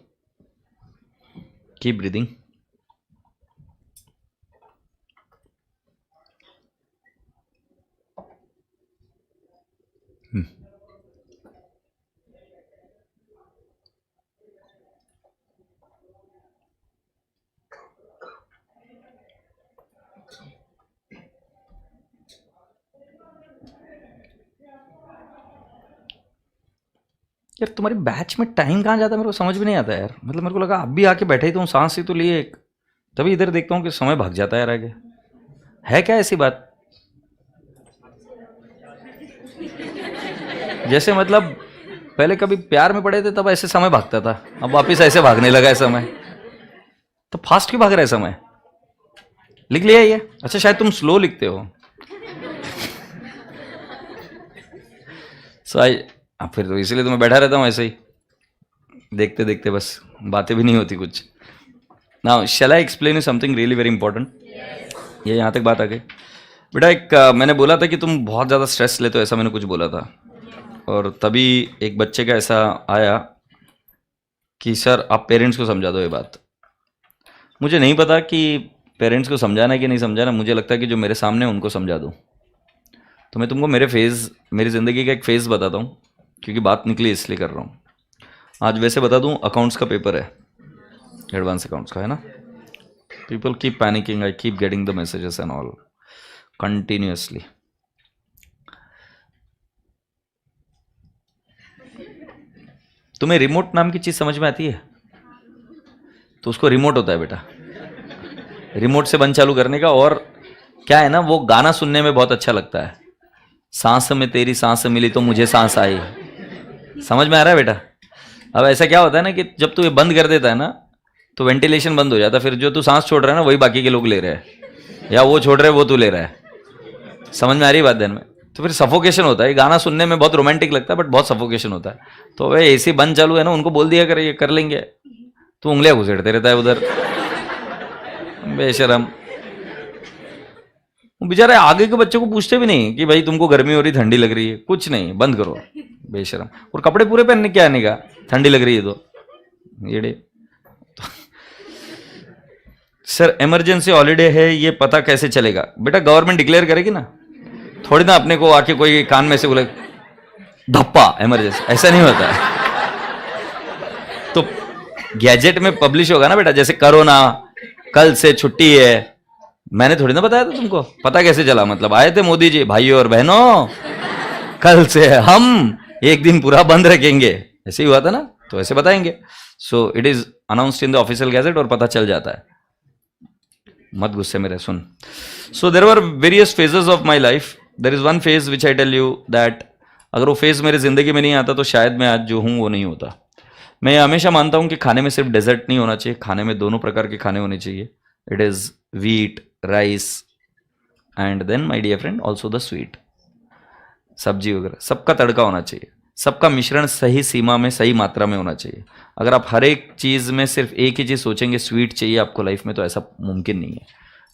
कीप ब्रीदिंग। यार तुम्हारी बैच में टाइम कहाँ जाता है मेरे को समझ में नहीं आता यार। मतलब मेरे को लगा अब भी आके बैठे ही तो सांस ही तो लिए एक, तभी इधर देखता हूँ कि समय भाग जाता है यार आगे। है क्या ऐसी बात? जैसे मतलब पहले कभी प्यार में पड़े थे तब ऐसे समय भागता था, अब वापिस ऐसे भागने लगा है समय। तो फास्ट क्यों भाग रहा है समय? लिख लिया ये? अच्छा शायद तुम स्लो लिखते हो। अब फिर तो इसीलिए तो मैं बैठा रहता हूँ ऐसे ही देखते देखते, बस बातें भी नहीं होती कुछ। Now shall I explain you something really very important. ये यहाँ तक बात आ गई बेटा। एक मैंने बोला था कि तुम बहुत ज़्यादा स्ट्रेस लेते हो, ऐसा मैंने कुछ बोला था। और तभी एक बच्चे का ऐसा आया कि सर आप पेरेंट्स को समझा दो ये बात। मुझे नहीं पता कि पेरेंट्स को समझाना है कि नहीं समझाना, मुझे लगता है कि जो मेरे सामने उनको समझा दूँ। तो मैं तुमको मेरी ज़िंदगी का एक फेज़ बताता हूँ, क्योंकि बात निकली इसलिए कर रहा हूँ। आज वैसे बता दूँ, अकाउंट्स का पेपर है, एडवांस अकाउंट्स का है ना। People keep panicking, I keep getting the messages and all continuously. तुम्हें रिमोट नाम की चीज़ समझ में आती है? तो उसको रिमोट होता है बेटा, रिमोट से बंद चालू करने का। और क्या है ना, वो गाना सुनने में बहुत अच्छा लगता है, सांस में तेरी सांस मिली तो मुझे सांस आई। समझ में आ रहा है बेटा? अब ऐसा क्या होता है ना कि जब तू ये बंद कर देता है ना तो वेंटिलेशन बंद हो जाता है, फिर जो तू सांस छोड़ रहा है ना वही बाकी के लोग ले रहे हैं, या वो छोड़ रहे हैं वो तू ले रहा है। समझ में आ रही बात ध्यान में? तो फिर सफोकेशन होता है। गाना सुनने में बहुत रोमांटिक लगता है बट बहुत सफोकेशन होता है। तो भाई एसी बंद चालू है ना, उनको बोल दिया कर ये कर लेंगे, तो उंगलियां घुसेड़ते रहता है उधर, बेशरम। बेचारे आगे के बच्चों को पूछते भी नहीं कि भाई तुमको गर्मी हो रही ठंडी लग रही है, कुछ नहीं, बंद करो, बेशरम। और कपड़े पूरे पहनने क्या आने का, ठंडी लग रही है तो ये तो। सर इमरजेंसी हॉलीडे है, ये पता कैसे चलेगा? बेटा गवर्नमेंट डिक्लेयर करेगी ना, थोड़ी ना अपने को आके कोई कान में से बोले धप्पा इमरजेंसी, ऐसा नहीं होता है। तो गैजेट में पब्लिश होगा ना बेटा, जैसे कोरोना कल से छुट्टी है। मैंने थोड़ी ना बताया था तुमको, पता कैसे चला? मतलब आए थे मोदी जी, भाइयों और बहनों कल से हम एक दिन पूरा बंद रखेंगे, ऐसे ही हुआ था ना, तो ऐसे बताएंगे। So it is announced in the official gazette और पता चल जाता है। मत गुस्से में रह, सुन। So there were various phases of my life. There is one phase which I tell you that अगर वो फेज मेरी जिंदगी में नहीं आता तो शायद मैं आज जो हूं वो नहीं होता। मैं हमेशा मानता हूं कि खाने में सिर्फ डेजर्ट नहीं होना चाहिए, खाने में दोनों प्रकार के खाने होने चाहिए। It is wheat, rice and then my dear friend also the sweet, सब्जी वगैरह सबका तड़का होना चाहिए, सबका मिश्रण सही सीमा में सही मात्रा में होना चाहिए। अगर आप हर एक चीज़ में सिर्फ एक ही चीज़ सोचेंगे स्वीट चाहिए आपको लाइफ में, तो ऐसा मुमकिन नहीं है।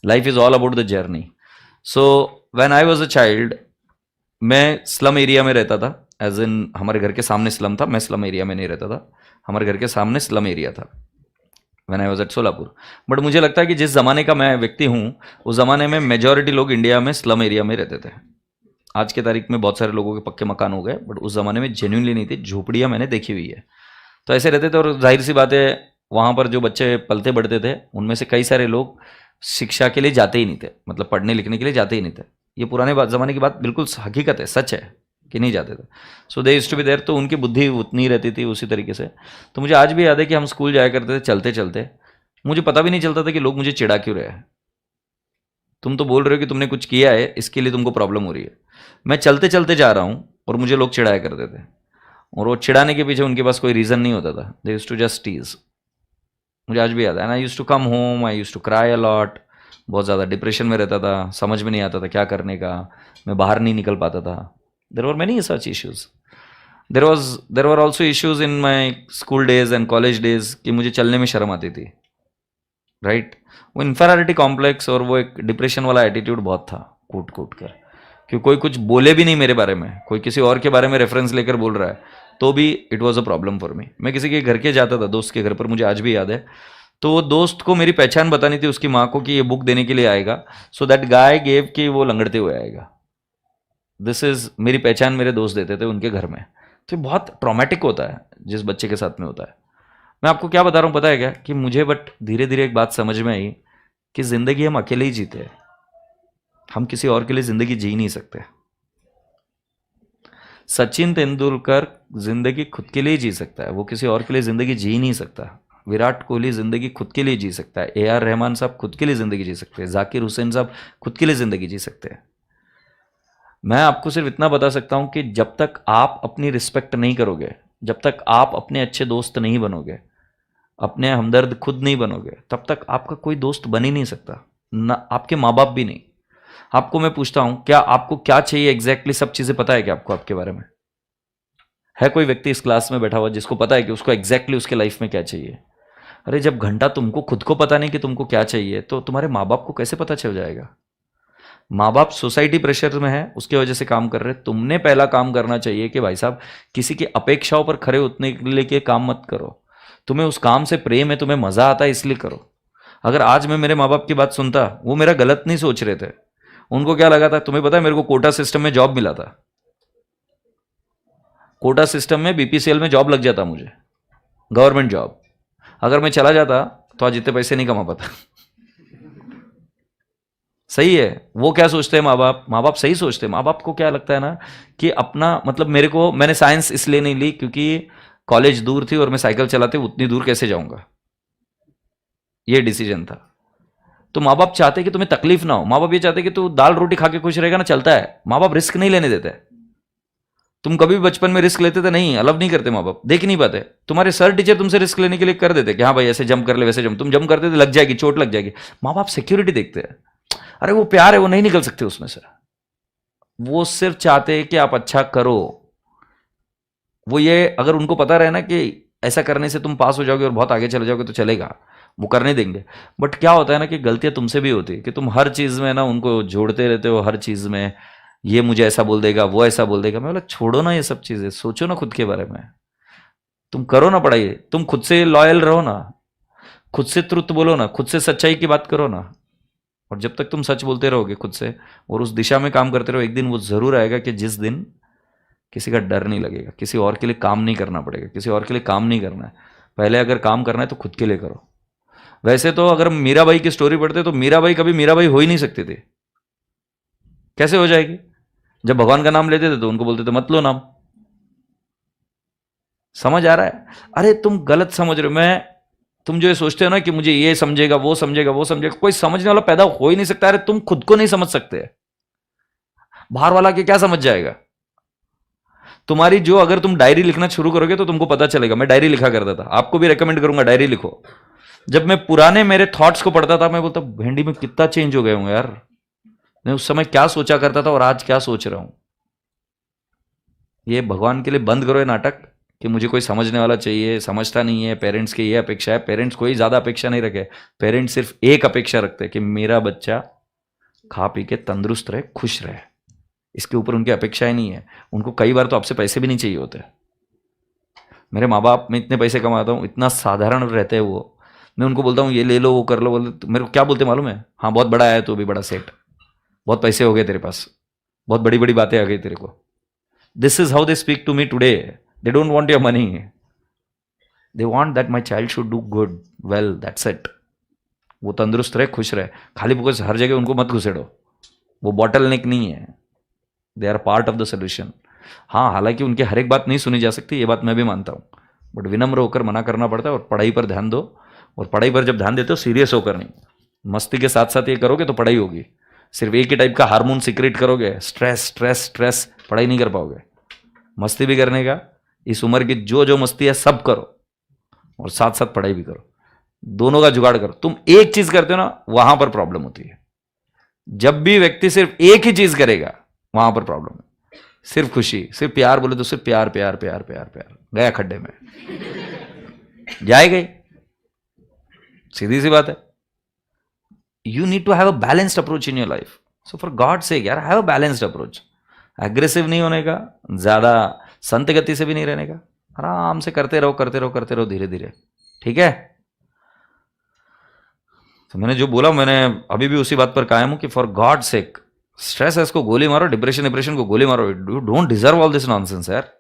Life is all about the journey. So when I was a child, मैं स्लम एरिया में रहता था, एज इन हमारे घर के सामने स्लम था। मैं स्लम एरिया में नहीं रहता था, हमारे घर के सामने स्लम एरिया था when I was at Solapur. But मुझे लगता है कि जिस ज़माने का मैं व्यक्ति हूँ, उस ज़माने में मेजॉरिटी लोग इंडिया में स्लम एरिया में रहते थे। आज के तारीख में बहुत सारे लोगों के पक्के मकान हो गए, बट उस ज़माने में जेन्युइनली नहीं थी, झोपड़ियाँ मैंने देखी हुई है। तो ऐसे रहते थे, और जाहिर सी बात है वहाँ पर जो बच्चे पलते बढ़ते थे उनमें से कई सारे लोग शिक्षा के लिए जाते ही नहीं थे, मतलब पढ़ने लिखने के लिए जाते ही नहीं थे। ये पुराने ज़माने की बात बिल्कुल हकीकत है, सच है कि नहीं जाते थे। So they used to be there, तो उनकी बुद्धि उतनी रहती थी उसी तरीके से। तो मुझे आज भी याद है कि हम स्कूल जाया करते थे चलते चलते, मुझे पता भी नहीं चलता था कि लोग मुझे चिढ़ा क्यों रहे हैं। तुम तो बोल रहे हो कि तुमने कुछ किया है इसके लिए तुमको प्रॉब्लम हो रही है। मैं चलते चलते जा रहा हूँ और मुझे लोग चिढ़ाया करते थे, और वो चिढ़ाने के पीछे उनके पास कोई रीज़न नहीं होता था। They used to just tease. मुझे आज भी याद है। And I used to come home, I used to cry a lot. बहुत ज़्यादा डिप्रेशन में रहता था, समझ में नहीं आता था क्या करने का, मैं बाहर नहीं निकल पाता था। There were many such issues. There were also issues in my school days and college days कि मुझे चलने में शर्म आती थी, राइट। वो इन्फेरियरिटी कॉम्प्लेक्स और वो एक डिप्रेशन वाला एटीट्यूड बहुत था, कूट कूट कर, कि कोई कुछ बोले भी नहीं मेरे बारे में, कोई किसी और के बारे में रेफरेंस लेकर बोल रहा है तो भी it was a problem for me. मैं किसी के घर के जाता था, दोस्त के घर पर, मुझे आज भी याद है। तो वो दोस्त को मेरी पहचान बतानी थी उसकी माँ को कि ये बुक देने के लिए आएगा, सो दैट गाय गेव कि वो लंगड़ते हुए आएगा। दिस इज मेरी पहचान मेरे दोस्त देते थे उनके घर में। तो ये बहुत ट्रॉमेटिक होता है जिस बच्चे के साथ में होता है। मैं आपको क्या बता रहा हूँ पता है क्या, कि मुझे बट धीरे धीरे एक बात समझ में आई कि जिंदगी हम अकेले ही जीते हैं, हम किसी और के लिए जिंदगी जी नहीं सकते। सचिन तेंदुलकर जिंदगी खुद के लिए जी सकता है, वो किसी और के लिए जिंदगी जी नहीं सकता। विराट कोहली जिंदगी खुद के लिए जी सकता है, AR रहमान साहब खुद के लिए जिंदगी जी सकते हैं, जाकिर हुसैन साहब खुद के लिए जिंदगी जी सकते हैं। मैं आपको सिर्फ इतना बता सकता हूं कि जब तक आप अपनी रिस्पेक्ट नहीं करोगे, जब तक आप अपने अच्छे दोस्त नहीं बनोगे, अपने हमदर्द खुद नहीं बनोगे, तब तक आपका कोई दोस्त बन ही नहीं सकता, ना आपके माँ बाप भी नहीं। आपको मैं पूछता हूं, क्या आपको क्या चाहिए एग्जैक्टली सब चीजें पता है क्या आपको आपके बारे में? है कोई व्यक्ति इस क्लास में बैठा हुआ जिसको पता है कि उसको एग्जैक्टली उसके लाइफ में क्या चाहिए? अरे जब घंटा तुमको खुद को पता नहीं कि तुमको क्या चाहिए, तो तुम्हारे माँ बाप को कैसे पता चल जाएगा? माँ बाप सोसाइटी प्रेशर में है, उसके वजह से काम कर रहे। तुमने पहला काम करना चाहिए कि भाई साहब किसी की अपेक्षाओं पर खरे उतरने के लिए काम मत करो। तुम्हें उस काम से प्रेम है, तुम्हें मजा आता है, इसलिए करो। अगर आज मैं मेरे माँ बाप की बात सुनता, वो मेरा गलत नहीं सोच रहे थे। उनको क्या लगा था तुम्हें पता है? मेरे को कोटा सिस्टम में जॉब मिला था। कोटा सिस्टम में BPCL में जॉब लग जाता मुझे, गवर्नमेंट जॉब। अगर मैं चला जाता तो आज इतने पैसे नहीं कमा पाता। सही है। वो क्या सोचते हैं माँ बाप? माँ बाप सही सोचते हैं। माँ बाप को क्या लगता है ना कि अपना मतलब, मेरे को, मैंने साइंस इसलिए नहीं ली क्योंकि कॉलेज दूर थी और मैं साइकिल चलाते उतनी दूर कैसे जाऊंगा, ये डिसीजन था। तो माँ बाप चाहते कि तुम्हें तकलीफ ना हो। माँ बाप ये चाहते कि तू दाल रोटी खा के खुश रहेगा ना, चलता है। माँ बाप रिस्क नहीं लेने देते। तुम कभी भी बचपन में रिस्क लेते थे? नहीं, अलाउ नहीं करते माँ बाप, देख नहीं पाते। तुम्हारे सर टीचर तुमसे रिस्क लेने के लिए कर देते कि हाँ भाई ऐसे जंप कर ले, वैसे जंप। तुम जंप करते थे, लग जाएगी, चोट लग जाएगी। माँ बाप सिक्योरिटी देखते हैं। अरे वो प्यार है, वो नहीं निकल सकते उसमें से। वो सिर्फ चाहते हैं कि आप अच्छा करो। वो ये अगर उनको पता रहे ना कि ऐसा करने से तुम पास हो जाओगे और बहुत आगे चले जाओगे तो चलेगा, वो करने देंगे। बट क्या होता है ना कि गलतियां तुमसे भी होती है कि तुम हर चीज में ना उनको जोड़ते रहते हो, हर चीज में ये मुझे ऐसा बोल देगा, वो ऐसा बोल देगा। मैं बोला छोड़ो ना ये सब चीजें, सोचो ना खुद के बारे में। तुम करो ना पढ़ाई, तुम खुद से लॉयल रहो ना, खुद से ट्रुथ बोलो ना, खुद से सच्चाई की बात करो ना। और जब तक तुम सच बोलते रहोगे खुद से और उस दिशा में काम करते रहो, एक दिन वो जरूर आएगा कि जिस दिन किसी का डर नहीं लगेगा, किसी और के लिए काम नहीं करना पड़ेगा, किसी और के लिए काम नहीं करना है। पहले अगर काम करना है तो खुद के लिए करो। वैसे तो अगर मीराबाई की स्टोरी पढ़ते तो मीराबाई कभी मीराबाई हो ही नहीं सकती थी। कैसे हो जाएगी? जब भगवान का नाम लेते थे तो उनको बोलते थे मत लो नाम। समझ आ रहा है? अरे तुम गलत समझ रहे हो। मैं, तुम जो ये सोचते हो ना कि मुझे ये समझेगा, वो समझेगा, वो समझेगा, कोई समझने वाला पैदा हो ही नहीं सकता। अरे तुम खुद को नहीं समझ सकते, बाहर वाला के क्या समझ जाएगा? तुम्हारी जो, अगर तुम डायरी लिखना शुरू करोगे तो तुमको पता चलेगा। मैं डायरी लिखा करता था, आपको भी रेकमेंड करूंगा डायरी लिखो। जब मैं पुराने मेरे थॉट्स को पढ़ता था, मैं बोलता भेंडी में कितना चेंज हो गया हूं यार। मैं उस समय क्या सोचा करता था और आज क्या सोच रहा हूं। ये भगवान के लिए बंद करो ये नाटक कि मुझे कोई समझने वाला चाहिए, समझता नहीं है। पेरेंट्स की ये अपेक्षा है। पेरेंट्स कोई ज्यादा अपेक्षा नहीं रखे। पेरेंट्स सिर्फ एक अपेक्षा रखते हैं कि मेरा बच्चा खा पी के तंदुरुस्त रहे, खुश रहे। इसके ऊपर उनकी अपेक्षाएं नहीं है। उनको कई बार तो आपसे पैसे भी नहीं चाहिए होते। मेरे माँ बाप, मैं इतने पैसे कमाता हूँ, इतना साधारण रहते हैं वो। मैं उनको बोलता हूँ ये ले लो, वो कर लो, बोलते मेरे को क्या बोलते मालूम है? हाँ बहुत बड़ा आया, तो भी बड़ा सेठ, बहुत पैसे हो गए तेरे पास, बहुत बड़ी बड़ी बातें आ गई तेरे को। This is how they speak to me today. They don't want your money, they want that my child should do good, well, that's it. वो तंदुरुस्त रहे, खुश रहे। खाली फोकस हर जगह उनको मत घुसेड़ो, वो बॉटल नेक नहीं है। They are part of the solution. हाँ, हालांकि उनकी हर एक बात नहीं सुनी जा सकती, ये बात मैं भी मानता हूँ। बट विनम्र होकर मना करना पड़ता है और पढ़ाई पर ध्यान दो। और पढ़ाई पर जब ध्यान देते हो सीरियस होकर नहीं, मस्ती के साथ साथ ये करोगे तो पढ़ाई होगी। सिर्फ एक ही टाइप का हार्मोन सिक्रेट करोगे, स्ट्रेस स्ट्रेस स्ट्रेस, पढ़ाई नहीं कर पाओगे। मस्ती भी करने का, इस उम्र की जो जो मस्ती है सब करो और साथ साथ पढ़ाई भी करो। दोनों का जुगाड़ करो। तुम एक चीज करते हो ना, वहां पर प्रॉब्लम होती है। जब भी व्यक्ति सिर्फ एक ही चीज करेगा वहां पर प्रॉब्लम है। सिर्फ खुशी, सिर्फ प्यार बोले तो सिर्फ प्यार प्यार प्यार प्यार प्यार, गया खड्डे में, जाए गई। सीधी सी बात है। You need to have a balanced approach in your life. So for God sake यार, have a balanced approach. Aggressive नहीं होने का, ज्यादा संत गति से भी नहीं रहने का। आराम से करते रहो करते रहो करते रहो धीरे धीरे, ठीक है। तो मैंने जो बोला, मैंने अभी भी उसी बात पर कायम हूं कि फॉर गॉड सेक स्ट्रेस को गोली मारो, डिप्रेशन को गोली मारो। You don't deserve all this nonsense यार।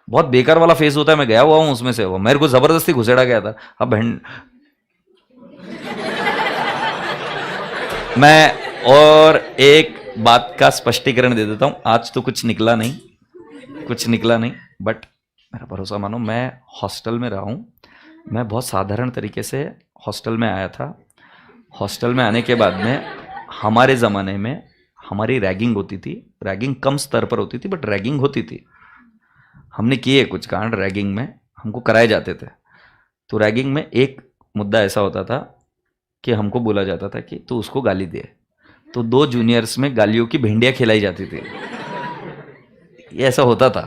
बहुत बेकार वाला फेज होता है, मैं गया हुआ हूं उसमें से। वो मेरे को जबरदस्ती घुसेड़ा गया था। अब मैं और एक बात का स्पष्टीकरण दे देता हूं। आज तो कुछ निकला नहीं, बट मेरा भरोसा मानो, मैं हॉस्टल में रहा हूं। मैं बहुत साधारण तरीके से हॉस्टल में आया था। हॉस्टल में आने के बाद में हमारे ज़माने में हमारी रैगिंग होती थी। रैगिंग कम स्तर पर होती थी, बट रैगिंग होती थी। हमने किए कुछ कांड रैगिंग में, हमको कराए जाते थे। तो रैगिंग में एक मुद्दा ऐसा होता था कि हमको बोला जाता था कि तू उसको गाली दे। तो 2 जूनियर्स में गालियों की भिंडियाँ खिलाई जाती थी। ये ऐसा होता था।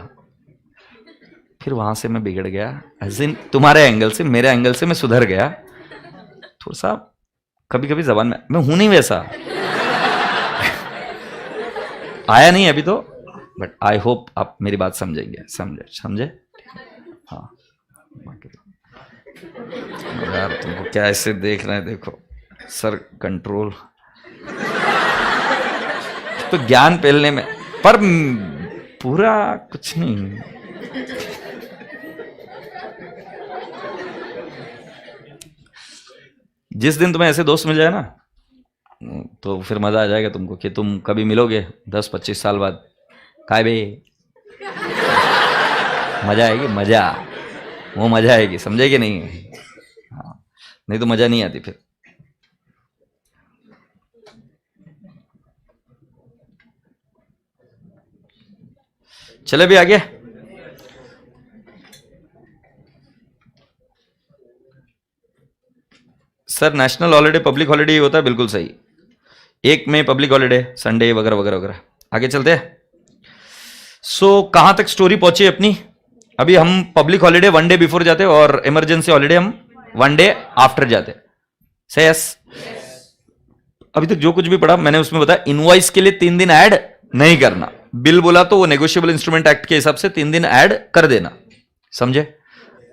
फिर वहां से मैं बिगड़ गया, एज इन तुम्हारे एंगल से, मेरे एंगल से मैं सुधर गया थोड़ा सा। कभी कभी जबान में मैं हूं नहीं वैसा, आया नहीं अभी तो, बट आई होप आप मेरी बात समझेंगे। समझे? हाँ यार, तुमको क्या ऐसे देख रहे हैं, देखो सर कंट्रोल। तो ज्ञान फैलने में, पर पूरा कुछ नहीं। जिस दिन तुम्हें ऐसे दोस्त मिल जाए ना, तो फिर मजा आ जाएगा तुमको कि तुम कभी मिलोगे 10-25 साल बाद, काय बे, मजा आएगी, मजा, वो मजा आएगी, समझेगी नहीं? हाँ, नहीं तो मजा नहीं आती फिर। चले भी आगे। Sir national holiday public holiday ही होता है, बिल्कुल सही। 1 मई पब्लिक हॉलिडे, संडे वगैरह वगैरह वगैरह। आगे चलते हैं। सो कहां तक स्टोरी पहुंची अपनी? अभी हम पब्लिक हॉलिडे 1 डे बिफोर जाते और इमरजेंसी हॉलिडे हम 1 डे आफ्टर जाते। से यस। अभी तक जो कुछ भी पढ़ा मैंने उसमें बताया, इनवॉइस के लिए 3 दिन ऐड नहीं करना। बिल बोला तो वो नेगोशिएबल इंस्ट्रूमेंट एक्ट के हिसाब से 3 दिन ऐड कर देना, समझे?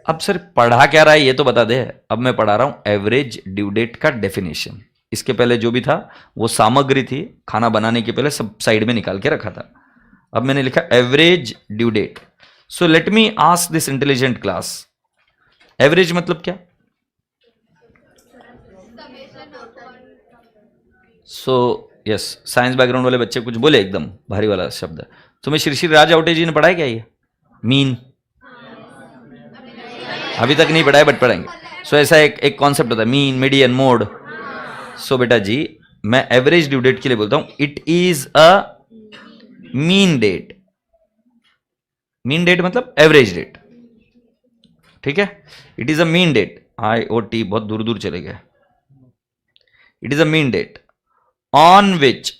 अब सर पढ़ा क्या रहा है ये तो बता दे। अब मैं पढ़ा रहा हूं एवरेज ड्यू डेट का डेफिनेशन। इसके पहले जो भी था वो सामग्री थी, खाना बनाने के पहले सब साइड में निकाल के रखा था। अब मैंने लिखा average due date. So let me ask this intelligent class, average मतलब क्या? सो यस, साइंस बैकग्राउंड वाले बच्चे कुछ बोले एकदम भारी वाला शब्द। तुम्हें श्री श्री राज आउटे जी ने पढ़ाया क्या ये मीन? अभी तक नहीं पढ़ाया बट पढ़ेंगे। सो ऐसा एक कॉन्सेप्ट होता है, मीन, मीडियन, मोड। सो बेटा जी, मैं एवरेज ड्यू डेट के लिए बोलता हूं it is a mean date. Mean date मतलब एवरेज डेट, ठीक है? It is a mean date. IOT बहुत दूर दूर चले गए। It is a mean date on which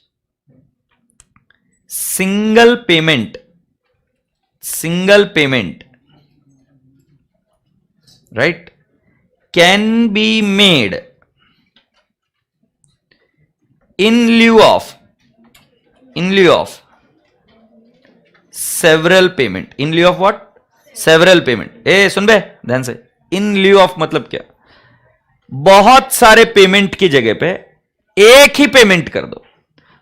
single payment right can be made in lieu of several payment। in lieu of what? several payment। सुन बे ध्यान से, in lieu of मतलब क्या? बहुत सारे पेमेंट की जगह पे एक ही पेमेंट कर दो।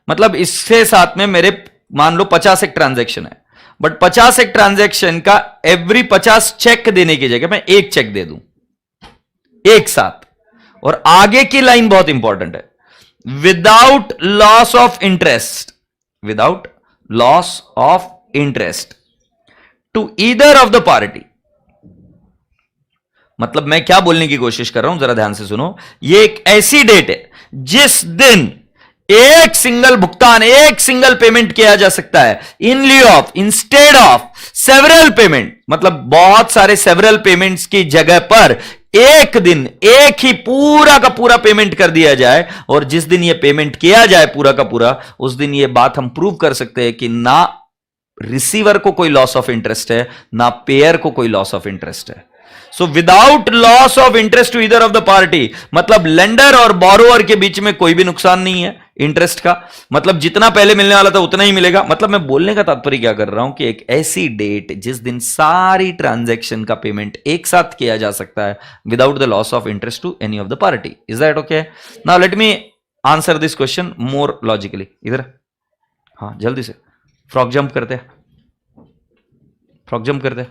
मतलब इसके साथ में मेरे मान लो 50 एक ट्रांजैक्शन है, बट 50 एक ट्रांजैक्शन का एवरी 50 चेक देने की जगह मैं एक चेक दे दूं एक साथ। और आगे की लाइन बहुत इंपॉर्टेंट है, without loss of interest to either of the party. मतलब मैं क्या बोलने की कोशिश कर रहा हूं, जरा ध्यान से सुनो। ये एक ऐसी डेट है जिस दिन एक सिंगल भुगतान, एक सिंगल पेमेंट किया जा सकता है in lieu of, instead of several payment. मतलब बहुत सारे सेवरल पेमेंट्स की जगह पर एक दिन एक ही पूरा का पूरा पेमेंट कर दिया जाए। और जिस दिन यह पेमेंट किया जाए पूरा का पूरा, उस दिन यह बात हम प्रूव कर सकते हैं कि ना रिसीवर को कोई लॉस ऑफ इंटरेस्ट है, ना पेयर को कोई लॉस ऑफ इंटरेस्ट है। So without loss of interest to either of the party, मतलब लेंडर और बोरोअर के बीच में कोई भी नुकसान नहीं है, इंटरेस्ट का, मतलब जितना पहले मिलने वाला था उतना ही मिलेगा। मतलब मैं बोलने का तात्पर्य क्या कर रहा हूं कि एक ऐसी डेट जिस दिन सारी ट्रांजैक्शन का पेमेंट एक साथ किया जा सकता है without the loss of interest to any of the party. Is that okay? Now let me answer this question more logically. इधर, हाँ जल्दी से फ्रॉक जंप करते हैं, फ्रॉक जंप करते हैं।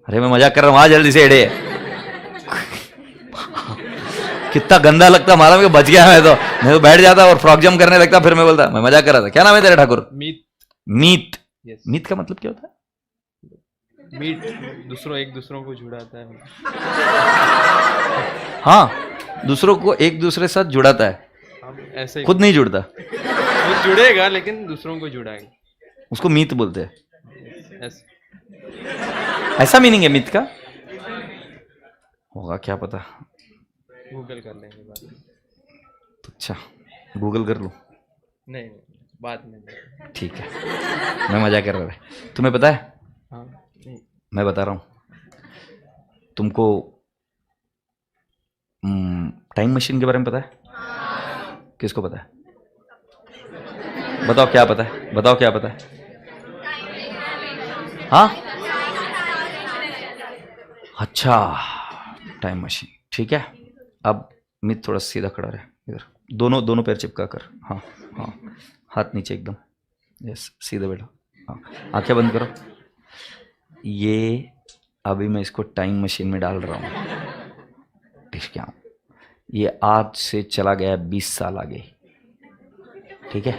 अरे मैं मजाक कर रहा हूं, आ जल्दी से एड़े। कितना गंदा लगता मालूम है, बच गया मैं तो बैठ जाता और फ्रॉक जंप करने लगता, फिर मैं बोलता मैं मजाक कर रहा था। क्या नाम है तेरा ठाकुर? मीत। मीत। Yes. मीत का मतलब क्या होता है? मीट एक दूसरों को जुड़ाता है। हाँ, दूसरों को एक दूसरे साथ जुड़ाता है, ऐसे ही खुद नहीं जुड़ता। खुद जुड़ेगा लेकिन दूसरों को जुड़ाएगा, उसको मीत बोलते हैं। ऐसे। ऐसा मीनिंग है मीत का? होगा क्या पता, गूगल कर लेंगे बाद में। अच्छा गूगल कर लूं? नहीं बाद में। ठीक है, मैं मजाक कर रहा था। तुम्हें पता है, हाँ नहीं। मैं बता रहा हूं तुमको, टाइम मशीन के बारे में पता है? किसको पता है? बताओ क्या पता है, बताओ क्या पता है? हाँ अच्छा, टाइम मशीन, ठीक है। अब मित थोड़ा सीधा खड़ा रहे, इधर दोनों पैर चिपका कर, हाँ हाँ, हाथ नीचे एकदम, यस सीधे बैठो, हाँ आंखें बंद करो। ये अभी मैं इसको टाइम मशीन में डाल रहा हूँ, ठीक है? ये आज से चला गया 20 साल आगे, ठीक है?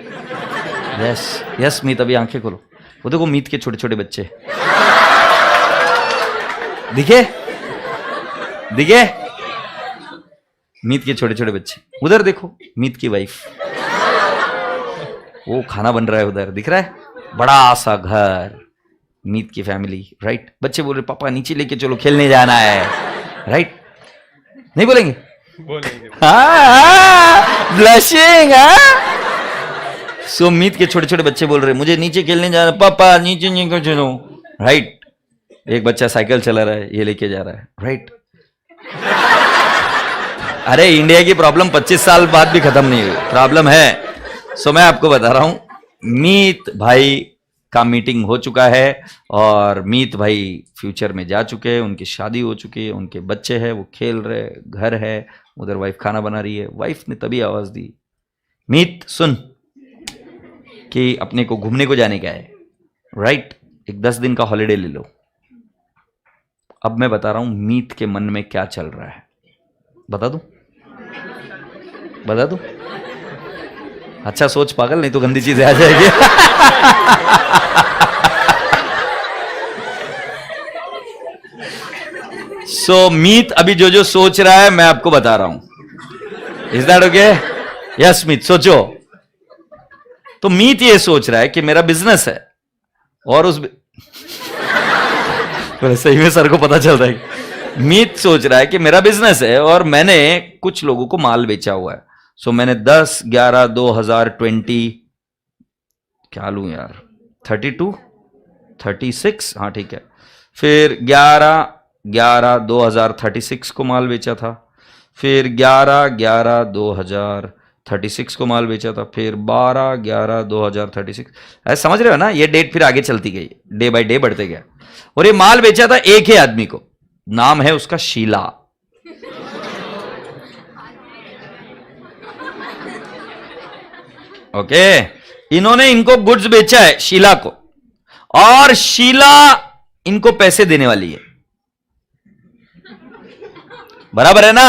यस यस मीत, अभी आंखें खोलो। वो देखो मीत के छोटे छोटे बच्चे दिखे, दिखे मीत के छोटे छोटे बच्चे। उधर देखो मीत की वाइफ, वो खाना बन रहा है उधर, दिख रहा है? बड़ा सा घर, मीत की फैमिली, राइट? बच्चे बोल रहे पापा नीचे लेके चलो, खेलने जाना है, राइट? नहीं बोलेंगे? बोलेंगे। ब्लशिंग। सो मीत के छोटे छोटे बच्चे बोल रहे मुझे नीचे खेलने जाना, पापा नीचे नहीं चलो, राइट? एक बच्चा साइकिल चला रहा है, ये लेके जा रहा है, राइट? अरे इंडिया की प्रॉब्लम 25 साल बाद भी खत्म नहीं हुई, प्रॉब्लम है। सो मैं आपको बता रहा हूं, मीत भाई का मीटिंग हो चुका है और मीत भाई फ्यूचर में जा चुके हैं, उनकी शादी हो चुकी है, उनके बच्चे हैं, वो खेल रहे, घर है, उधर वाइफ खाना बना रही है। वाइफ ने तभी आवाज दी, मीत सुन कि अपने को घूमने को जाने का है, राइट? एक 10 दिन का हॉलीडे ले लो। अब मैं बता रहा हूं मीत के मन में क्या चल रहा है, बता दूं? बता दूं? अच्छा सोच पागल, नहीं तो गंदी चीजें आ जाएगी। सो मीत अभी जो जो सोच रहा है मैं आपको बता रहा हूं। Is that okay? यस मीत सोचो। तो मीत ये सोच रहा है कि मेरा बिजनेस है और उस सही में सर को पता चल रहा है। मीत सोच रहा है कि मेरा बिजनेस है और मैंने कुछ लोगों को माल बेचा हुआ है। सो मैंने 10/11/2020 क्या लूं यार, 32 36, हाँ ठीक है। फिर 11/11/2036 को माल बेचा था, फिर 11/11/2036 को माल बेचा था, फिर 12/11/2036। ऐसे समझ रहे हो ना? ये डेट फिर आगे चलती गई, डे बाय डे बढ़ते गया। और ये माल बेचा था एक ही आदमी को, नाम है उसका शीला। ओके, इन्होंने इनको गुड्स बेचा है शीला को, और शीला इनको पैसे देने वाली है, बराबर है ना?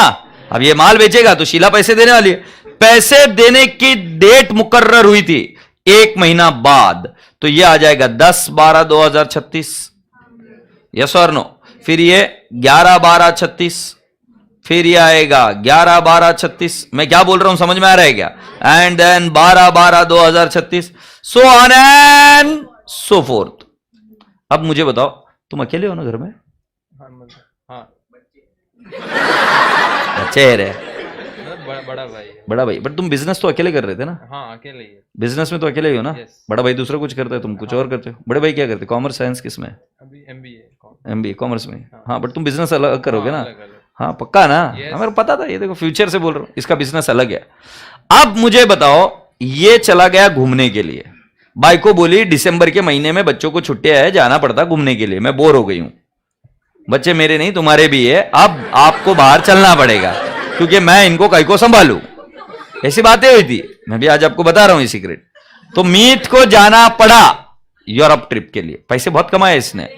अब ये माल बेचेगा तो शीला पैसे देने वाली है। पैसे देने की डेट मुकर्रर हुई थी 1 महीना बाद, तो ये आ जाएगा 10/12/2036, यस और नो? फिर ये 11/12/36, फिर ये आएगा 11/12/36। मैं क्या बोल रहा हूं समझ में आ रहा है क्या? And then 12/12/2036, so on and so forth. अब मुझे बताओ, तुम अकेले हो ना घर में? हाँ बच्चे रे, बड़ा भाई है। बड़ा भाई, बट तुम बिजनेस तो अकेले कर रहे थे ना? हाँ अकेले ही है। बिजनेस में तो अकेले ही हो ना? Yes. बड़ा भाई दूसरा कुछ करता है, तुम कुछ और करते हो। बड़े भाई क्या करते? कॉमर्स साइंस किस में? अभी एमबीए। एमबीए कॉमर्स में। हाँ बट तुम बिजनेस अलग करोगे ना? अलग अलग। हाँ पक्का ना? Yes. हमें पता था, ये देखो फ्यूचर से बोल रहा हूँ, इसका बिजनेस अलग है। अब मुझे बताओ, ये चला गया घूमने के लिए, बाई को बोली दिसंबर के महीने में बच्चों को छुट्टियां है, जाना पड़ता घूमने के लिए, मैं बोर हो गई हूं, बच्चे मेरे नहीं तुम्हारे भी है, अब आपको बाहर चलना पड़ेगा क्योंकि मैं इनको कहीं को संभालू। ऐसी बातें हुई थी, मैं भी आज आपको बता रहा हूं ये सीक्रेट। तो मीत को जाना पड़ा यूरोप ट्रिप के लिए, पैसे बहुत कमाए इसने,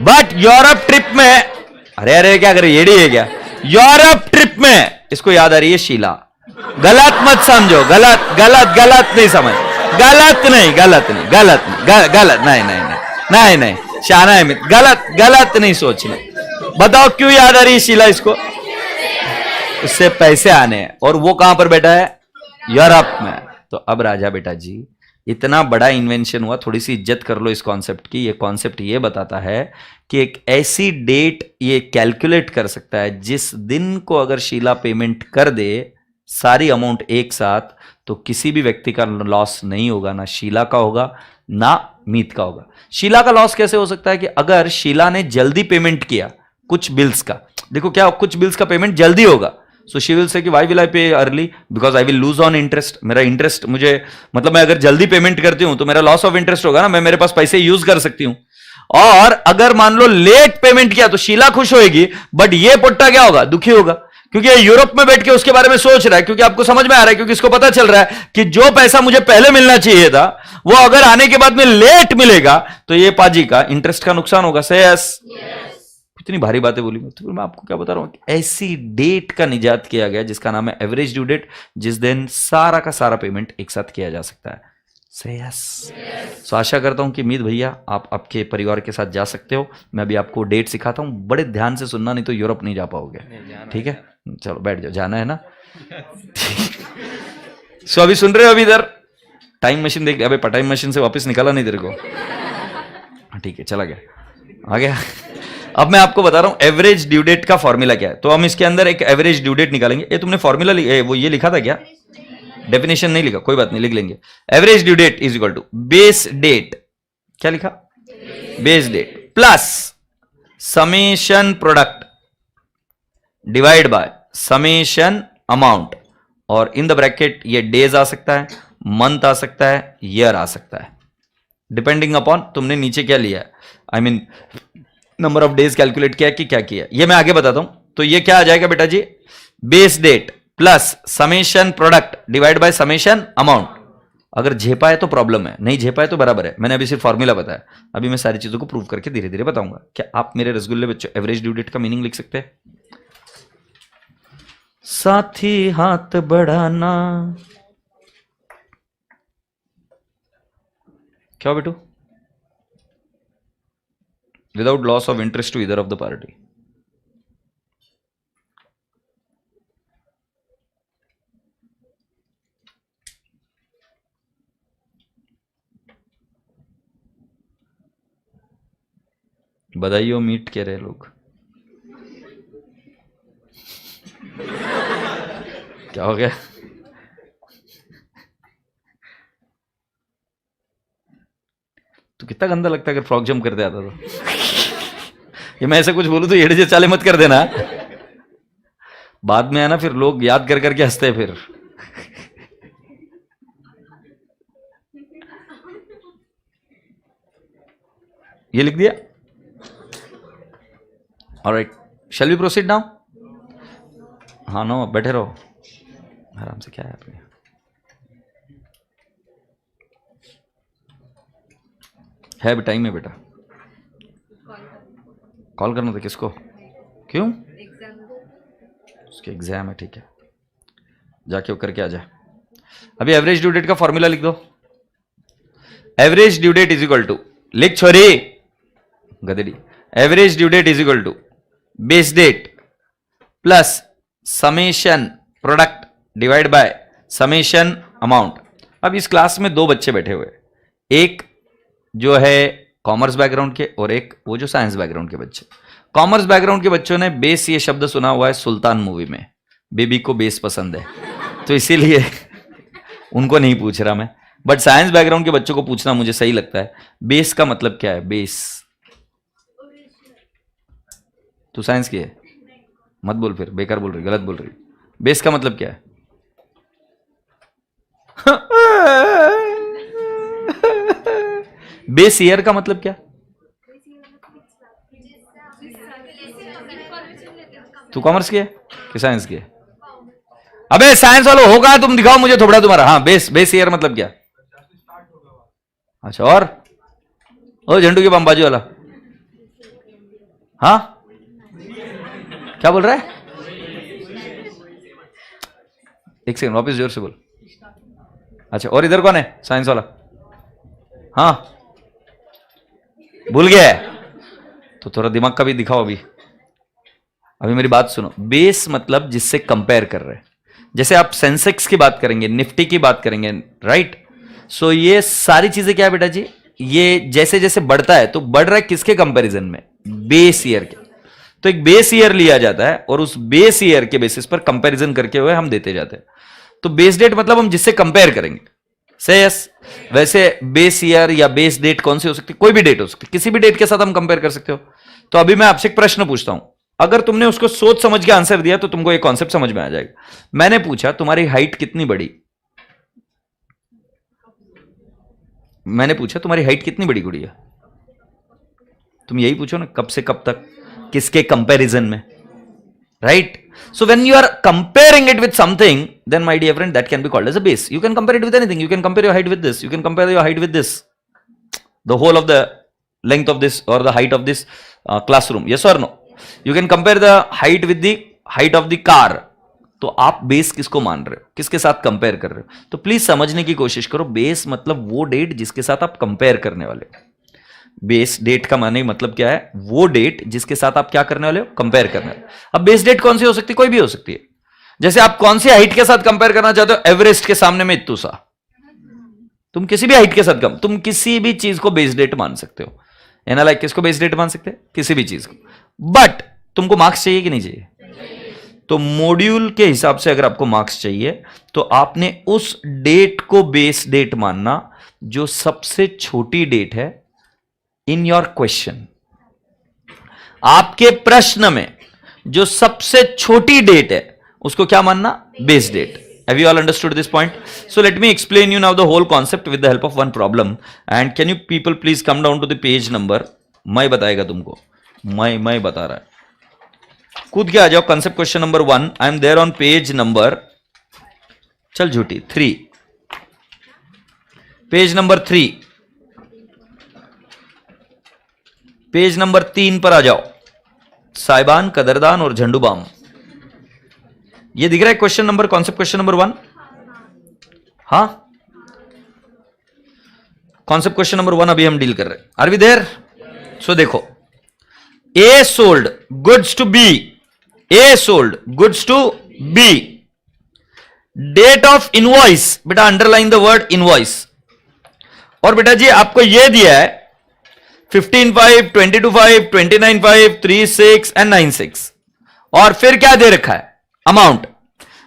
बट यूरोप ट्रिप में, अरे अरे क्या करे, येड़ी है क्या, यूरोप ट्रिप में इसको याद आ रही है शीला। गलत मत समझो, गलत गलत गलत नहीं समझ, गलत नहीं गलत नहीं गलत नहीं गलत नहीं नहीं नहीं नहीं नहीं, शाना है मित, गलत गलत नहीं सोचना। बताओ क्यों याद आ रही है शीला इसको, उससे पैसे आने हैं, और वो कहां पर बैठा है, यूरोप में। तो अब राजा बेटा जी, इतना बड़ा इन्वेंशन हुआ, थोड़ी सी इज्जत कर लो इस कॉन्सेप्ट की। ये कॉन्सेप्ट ये बताता है कि एक ऐसी डेट ये कैलकुलेट कर सकता है जिस दिन को अगर शीला पेमेंट कर दे सारी अमाउंट एक साथ, तो किसी भी व्यक्ति का लॉस नहीं होगा, ना शीला का होगा ना मीत का होगा। शीला का लॉस कैसे हो सकता है कि अगर शीला ने जल्दी पेमेंट किया कुछ बिल्स का, देखो क्या कुछ बिल्स का पेमेंट जल्दी होगा, सो शी विल से कि व्हाई विल आई पे early, because I will lose on interest, मेरा इंटरेस्ट मुझे, मतलब मैं अगर जल्दी पेमेंट करती हूं तो मेरा लॉस ऑफ इंटरेस्ट होगा ना, मैं मेरे पास पैसे यूज कर सकती हूं। और अगर मान लो लेट पेमेंट किया तो शीला खुश होगी, बट ये पोट्टा क्या होगा, दुखी होगा, क्योंकि ये यूरोप में बैठ के उसके बारे में सोच रहा है, क्योंकि आपको समझ में आ रहा है, क्योंकि इसको पता चल रहा है कि जो पैसा मुझे पहले मिलना चाहिए था वो अगर आने के बाद में लेट मिलेगा तो ये पाजी का इंटरेस्ट का नुकसान होगा। से यस, इतनी भारी बातें बोली, तो मैं आपको क्या बता रहा हूं, ऐसी डेट का निजात किया गया जिसका नाम है एवरेज ड्यू डेट, जिस दिन सारा का सारा पेमेंट एक साथ किया जा सकता है। से यस। सो आशा करता हूं कि मीत भैया आप आपके परिवार के साथ जा सकते हो। मैं अभी आपको डेट सिखाता हूं, बड़े ध्यान से सुनना, नहीं तो यूरोप नहीं जा पाओगे। ठीक है, चलो बैठ जाओ, जाना है ना। सो अभी सुन रहे हो, अभी इधर टाइम मशीन देख, अबे टाइम मशीन से वापस निकाला नहीं तेरे को, ठीक है चला गया, आ गया। अब मैं आपको बता रहा हूं एवरेज ड्यू डेट का फॉर्मूला क्या है। तो हम इसके अंदर एक एवरेज ड्यू डेट निकालेंगे। ये तुमने फॉर्मूला वो ये लिखा था क्या, डेफिनेशन नहीं लिखा, कोई बात नहीं, लिख लेंगे। Average due date is equal to base date, क्या लिखा, base date plus summation product divide by summation amount, और इन द ब्रैकेट ये डेज आ सकता है, मंथ आ सकता है, ईयर आ सकता है, डिपेंडिंग अपॉन तुमने नीचे क्या लिया है, I mean number of days calculate किया कि क्या किया, ये मैं आगे बताता हूं। तो ये क्या आ जाएगा बेटा जी, base date plus summation product divide by summation amount. अगर झेपा है तो प्रॉब्लम है, नहीं झेपा है तो बराबर है। मैंने अभी सिर्फ फॉर्मूला बताया, अभी मैं सारी चीजों को प्रूव करके धीरे धीरे बताऊंगा। क्या आप मेरे रसगुल्ले बच्चों एवरेज ड्यू डेट का मीनिंग लिख सकते हैं? साथी हाथ बढ़ाना, क्या बेटू, without loss of interest to either of the party. बधाइयों मीट कह रहे लोग, क्या हो गया? तो कितना गंदा लगता है अगर फ्रॉक जंप करते आता तो। ये मैं ऐसे कुछ बोलूं तो एड़े से चाले मत कर देना, बाद में है ना फिर लोग याद कर करके हंसते हैं फिर। ये लिख दिया, alright, shall we proceed now? हाँ नो, बैठे रहो आराम से, क्या है अपने है भी टाइम है बेटा, कॉल करना था किसको, क्यों? उसके एग्जाम है, ठीक है जाके वो करके आ जाए। अभी एवरेज ड्यू डेट का फॉर्मूला लिख दो। Average due date is equal to, लिख छोरी गधेड़ी, average due date is equal to base date plus summation product divide by summation amount. अब इस क्लास में दो बच्चे बैठे हुए, एक जो है कॉमर्स बैकग्राउंड के और एक वो जो साइंस बैकग्राउंड के बच्चे। कॉमर्स बैकग्राउंड के बच्चों ने बेस ये शब्द सुना हुआ है सुल्तान मूवी में, बेबी को बेस पसंद है तो इसीलिए उनको नहीं पूछ रहा मैं, बट साइंस बैकग्राउंड के बच्चों को पूछना मुझे सही लगता है। बेस का मतलब क्या है? बेस, तू साइंस की है मत बोल, फिर बेकार बोल रही, गलत बोल रही। बेस का मतलब क्या है? बेस ईयर का मतलब क्या? तू कॉमर्स की है कि साइंस की है? अबे साइंस वालों होगा, तुम दिखाओ मुझे थोड़ा तुम्हारा। हाँ, बेस ईयर मतलब क्या? अच्छा, और ओ झंडू के बम बाजू वाला, हाँ क्या बोल रहा है? एक सेकंड, वापस जोर से बोल। अच्छा, और इधर कौन है साइंस वाला? हाँ, भूल गया है तो थोड़ा दिमाग का भी दिखाओ। अभी मेरी बात सुनो। बेस मतलब जिससे कंपेयर कर रहे हैं। जैसे आप सेंसेक्स की बात करेंगे, निफ्टी की बात करेंगे, राइट? सो ये सारी चीजें क्या है बेटा जी, ये जैसे जैसे बढ़ता है तो बढ़ रहा है किसके कंपैरिजन में? बेस ईयर के। तो एक बेस ईयर लिया जाता है और उस बेस ईयर के बेसिस पर कंपैरिजन करके हुए हम देते जाते हैं। तो बेस डेट मतलब हम जिससे कंपेयर करेंगे। से यस। वैसे बेस ईयर या बेस डेट कौन सी हो सकती है? कोई भी डेट हो सकती है, किसी भी डेट के साथ हम कंपेयर कर सकते हो। तो अभी मैं आपसे एक प्रश्न पूछता हूं, अगर तुमने उसको सोच समझ के आंसर दिया तो तुमको एक कॉन्सेप्ट समझ में आ जाएगा। मैंने पूछा तुम्हारी हाइट कितनी बड़ी? मैंने पूछा तुम्हारी हाइट कितनी बड़ी गुड़िया? तुम यही पूछो ना, कब से कब तक, किसके कंपैरिजन में, right? So when you are comparing it with something, then my dear friend, that can be called as a base. You can compare it with anything. You can compare your height with this. You can compare your height with this. The whole of the length of this or the height of this classroom. Yes or no? You can compare the height with the height of the car. तो आप base किसको मान रहे हो, किसके साथ compare कर रहे हो? तो प्लीज समझने की कोशिश करो। बेस मतलब वो डेट जिसके साथ आप कंपेयर करने वाले हो। बेस डेट का माने मतलब क्या है? वो डेट जिसके साथ आप क्या करने वाले हो? कंपेयर करने वाले। अब बेस डेट कौन सी हो सकती है? कोई भी हो सकती है। जैसे आप कौन सी हाइट के साथ कंपेयर करना चाहते हो? एवरेस्ट के सामने में इत्तू सा। तुम किसी भी हाइट के साथ तुम किसी भी चीज को बेस डेट मान सकते हो। एना लाइक किसको बेस डेट मान सकते हैं? किसी भी चीज को। बट तुमको मार्क्स चाहिए कि नहीं चाहिए? तो मॉड्यूल के हिसाब से अगर आपको मार्क्स चाहिए तो आपने उस डेट को बेस डेट मानना जो सबसे छोटी डेट है इन योर क्वेश्चन। आपके प्रश्न में जो सबसे छोटी डेट है उसको क्या मानना? Base date. Have you all understood this point? So let me explain you now the whole concept with the help of one problem. And can you people please come down to the page number? मैं बताएगा तुमको, मैं बता रहा है। कूद के आ जाओ। Concept question number 1। I am there on page number, चल झूठी, 3। पेज नंबर 3, पेज नंबर 3 पर आ जाओ। साइबान, कदरदान और झंडूबाम, ये दिख रहा है question number, concept question number 1। हाँ, कॉन्सेप्ट क्वेश्चन नंबर 1 अभी हम डील कर रहे हैं। Are we there? सो देखो, A sold goods to B, A sold goods to B, date of invoice, बेटा अंडरलाइन द वर्ड इनवॉइस। और बेटा जी आपको यह दिया है 15/5, 22/5, 29/5, 3/6 एंड 9/6। और फिर क्या दे रखा है? अमाउंट।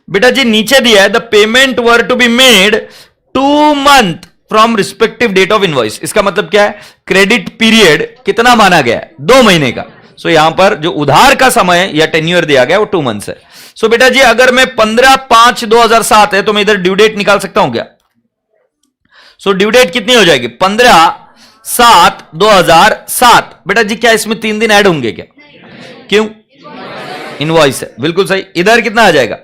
बेटा जी नीचे दिया है the payment were to be made 2 month from respective date of invoice. इसका मतलब क्या है? क्रेडिट पीरियड कितना माना गया है? 2 महीने का। सो यहां पर जो उधार का समय या टेन्यूर दिया गया वो 2 months है। सो बेटा जी अगर मैं 15/5/2007 है तो मैं इधर ड्यू डेट निकाल सकता हूं क्या? सो ड्यू डेट कितनी हो जाएगी? 15/7/2007। बेटा जी क्या इसमें 3 दिन ऐड होंगे क्या? क्यों? इनवॉइस है, बिल्कुल सही। इधर कितना आ जाएगा?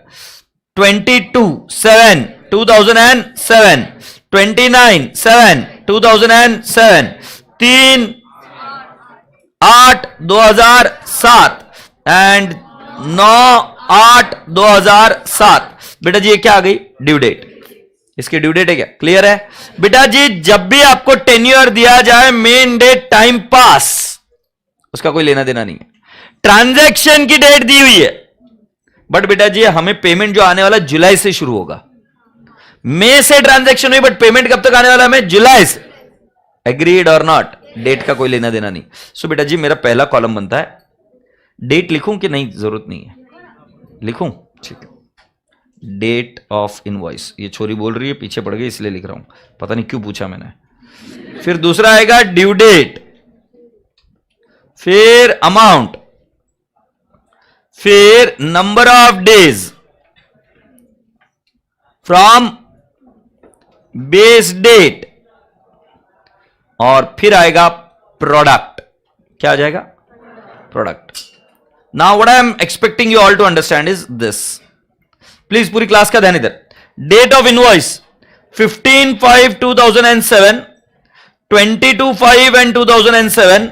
22/7/2007, 29/7/2007, 3/8/2007 एंड 9/8/2007। बेटा जी ये क्या आ गई? Due date. इसकी ड्यू डेट है क्या? क्लियर है? बेटा जी जब भी आपको टेन्योर दिया जाए, मेन डेट, टाइम पास, उसका कोई लेना देना नहीं है। ट्रांजैक्शन की डेट दी हुई है, बट बेटा जी हमें पेमेंट जो आने वाला जुलाई से शुरू होगा। मई से ट्रांजैक्शन हुई बट पेमेंट कब तक आने वाला? हमें जुलाई से। एग्रीड और नॉट? डेट का कोई लेना देना नहीं। सो बेटा जी मेरा पहला कॉलम बनता है, डेट लिखूं कि नहीं? जरूरत नहीं है, लिखूं? ठीक है। डेट ऑफ इनवॉइस, ये छोरी बोल रही है, पीछे पड़ गई इसलिए लिख रहा हूं, पता नहीं क्यों पूछा मैंने। फिर दूसरा आएगा ड्यू डेट, फिर अमाउंट, फिर number of days from base date और फिर आएगा प्रोडक्ट। क्या आ जाएगा? Product. Now what I am expecting you all to understand is this. Please पूरी क्लास का ध्यान इधर। Date of invoice 15/5/2007, 22/5 and 2007,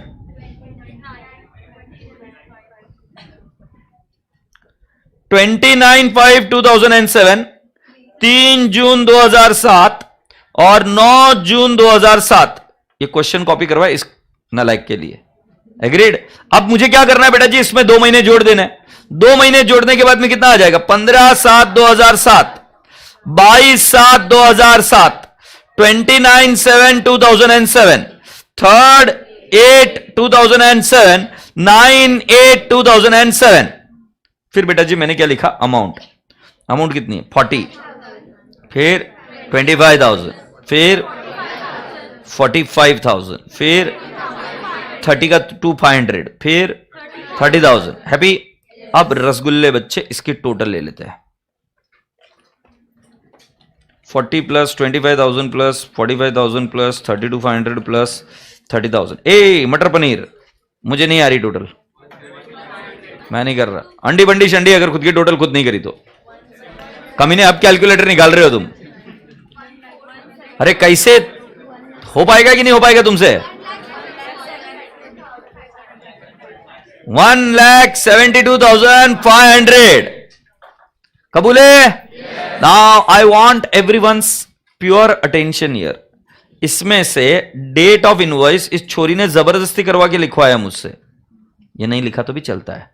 29/5/2007, 3 June 2007 और 9 जून 2007। ये क्वेश्चन कॉपी करवाए इस नालायक के लिए। एग्रीड। अब मुझे क्या करना है बेटा जी, इसमें 2 महीने जोड़ देना है। 2 महीने जोड़ने के बाद में कितना आ जाएगा? 15/7/2007, 22/7/2007, 29/7/2007, 3/8/2007, 9/8/2007। फिर बेटा जी मैंने क्या लिखा? अमाउंट कितनी है? 40, फिर 25,000, फिर 45,000, फिर 30 का 2,500, फिर 30,000। हैप्पी। अब रसगुल्ले बच्चे इसकी टोटल ले लेते हैं। 40 प्लस 25,000 प्लस 45,000 प्लस 32,500 प्लस 30,000। ए मटर पनीर मुझे नहीं आ रही टोटल, मैं नहीं कर रहा। अंडी बंडी शंडी अगर खुद की टोटल खुद नहीं करी तो कमीने अब कैलकुलेटर निकाल रहे हो तुम। अरे कैसे हो पाएगा कि नहीं हो पाएगा तुमसे? 1,72,500 कबूले। Now I want everyone's pure attention here. इसमें से डेट ऑफ इनवॉइस इस छोरी ने जबरदस्ती करवा के लिखवाया मुझसे। ये नहीं लिखा तो भी चलता है।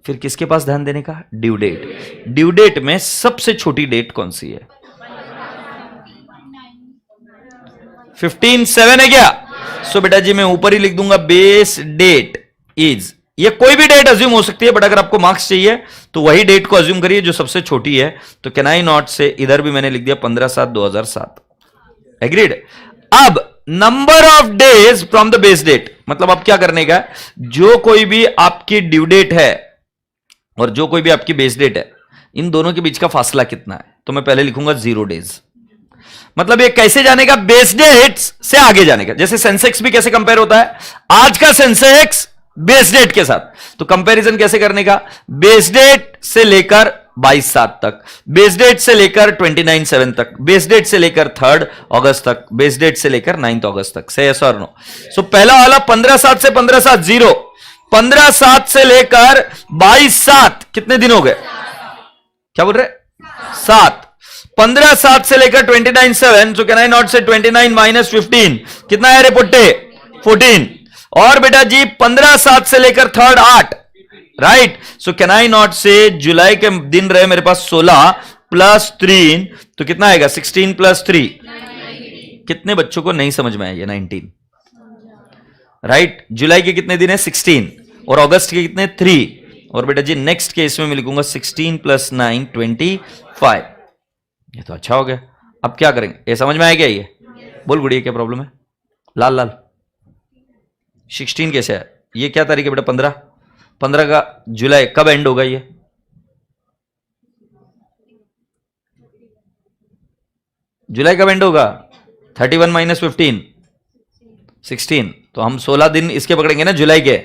फिर किसके पास ध्यान देने का? Due date. ड्यू डेट में सबसे छोटी डेट कौन सी है? 15/7 है क्या? सो बेटा जी मैं ऊपर ही लिख दूंगा बेस डेट इज। ये कोई भी डेट अज्यूम हो सकती है, बट अगर आपको मार्क्स चाहिए तो वही डेट को अज्यूम करिए जो सबसे छोटी है। तो कैन आई नॉट से इधर भी मैंने लिख दिया 15/7/2007। एग्रीड। अब number of days from the base date, मतलब अब क्या करने का? जो कोई भी आपकी ड्यू डेट है और जो कोई भी आपकी बेस डेट है, इन दोनों के बीच का फासला कितना है? तो मैं पहले लिखूंगा 0 डेज। मतलब ये कैसे जानेगा? बेस डेट से आगे जाने का। जैसे सेंसेक्स भी कैसे कंपेयर होता है? आज का सेंसेक्स बेस डेट के साथ। तो कंपैरिजन कैसे करने का? बेस डेट से लेकर 22/7 तक, बेस डेट से लेकर 29/7 तक, बेस डेट से लेकर 3 अगस्त तक, बेस डेट से लेकर 9 अगस्त तक। से यस और नो? सो पहला वाला 15/7 से 15/7 0, 15/7 से लेकर 22/7 कितने दिन हो गए? क्या बोल रहे? 7। 15/7 से लेकर 29/7, सो कैन आई नॉट से 29 - 15 कितना है रे पुट्टे? 14। और बेटा जी 15/7 से लेकर 3 8, right? So can I not से जुलाई के दिन रहे मेरे पास 16 प्लस 3, तो कितना आएगा? 16 प्लस 3। कितने बच्चों को नहीं समझ में आया? 19, राइट? जुलाई के कितने दिन है? 16 और अगस्त के कितने? 3। और बेटा जी नेक्स्ट केस में मैं लिखूंगा 16 + 9 25। ये तो अच्छा हो गया। अब क्या करेंगे? ये समझ में आया क्या? ये बोल गुड़िया क्या प्रॉब्लम है? लाल लाल 16 कैसे है? ये क्या तारीख है बेटा? 15 का जुलाई कब एंड होगा? ये जुलाई कब एंड होगा? 31 - 15 16। तो हम 16 दिन इसके पकड़ेंगे ना जुलाई के।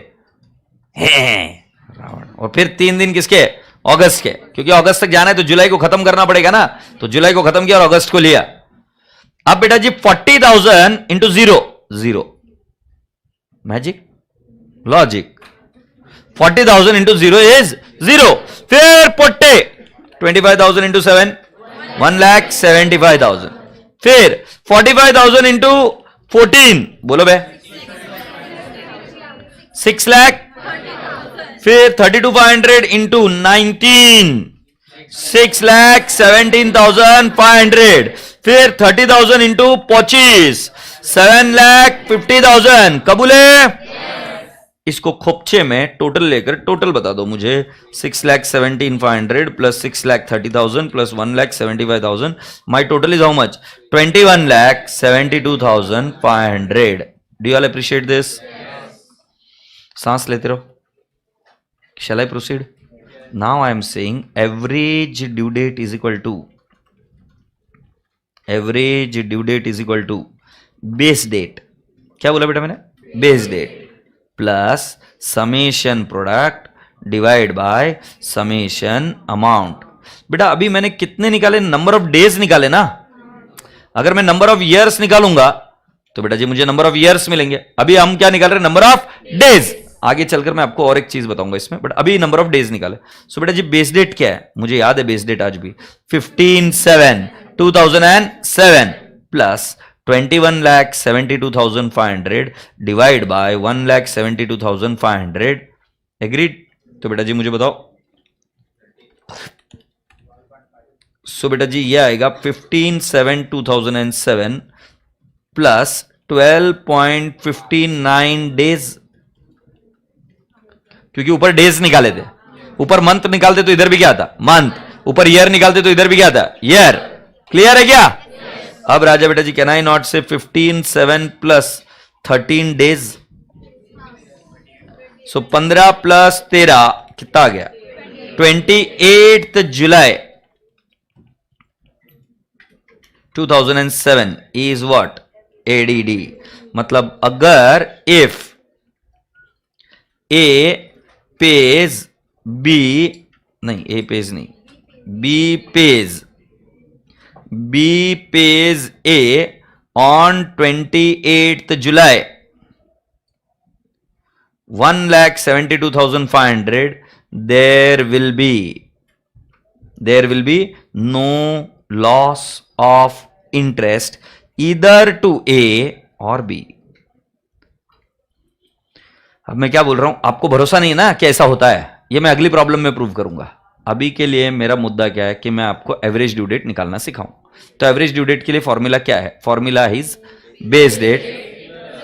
रावण। और फिर 3 दिन किसके? अगस्त के, क्योंकि अगस्त तक जाना है तो जुलाई को खत्म करना पड़ेगा ना। तो जुलाई को खत्म किया और अगस्त को लिया। अब बेटा जी 40,000 into 0 0, magic logic. 40,000 into 0 is 0। फिर पोट्टे 25,000 इंटू 7 1,75,000। फिर 45,000 इंटू 14 बोलो बे 6 लाख। फिर 32,500 इंटू 19 6,17,500। फिर 30,000 इंटू 25 7,50,000। कबूले? इसको खोपचे में टोटल लेकर टोटल बता दो मुझे। 6,17,500 plus 6,30,000 plus 1,75,000। My total is how much? 21,72,500। Do you all appreciate this? सांस लेते रहो। Shall I proceed? Now I am saying average due date is equal to average due date is equal to base date, क्या बोला बेटा मैंने, base date plus summation product divide by summation amount. बेटा अभी मैंने कितने निकाले, नंबर ऑफ डेज निकाले ना। अगर मैं नंबर ऑफ ईयर्स निकालूंगा तो बेटा जी मुझे नंबर ऑफ ईयर्स मिलेंगे। अभी हम क्या निकाल रहे हैं, नंबर ऑफ डेज। आगे चलकर मैं आपको और एक चीज बताऊंगा इसमें, बट अभी नंबर ऑफ डेज निकाले। सो बेटा जी बेस डेट क्या है, मुझे याद है बेस डेट आज भी 15/7/2007 प्लस 21,72,500 डिवाइड बाय 1,72,500। एग्रीड। तो बेटा जी मुझे बताओ, सो बेटा जी ये आएगा 15/7/2007 प्लस 12.59 डेज, क्योंकि ऊपर डेज निकाले थे, ऊपर मंथ निकालते तो इधर भी क्या था, मंथ, ऊपर ईयर निकालते तो इधर भी क्या था, ईयर। क्लियर है क्या? अब राजा बेटा जी कैन आई नॉट से 15/7 प्लस 13 डेज, सो 15 प्लस 13 कितना आ गया, 28 जुलाई 2007 इज व्हाट, एडीडी। मतलब अगर इफ ए पेज बी, नहीं ए पेज नहीं, B page A on 28th July 1,72,500, there will be no loss of interest either to A or B। अब मैं क्या बोल रहा हूं, आपको भरोसा नहीं है ना कि ऐसा होता है, ये मैं अगली प्रॉब्लम में प्रूव करूंगा। अभी के लिए मेरा मुद्दा क्या है कि मैं आपको एवरेज ड्यू डेट निकालना सिखाऊं। तो एवरेज ड्यू डेट के लिए फॉर्मूला क्या है, formula is base date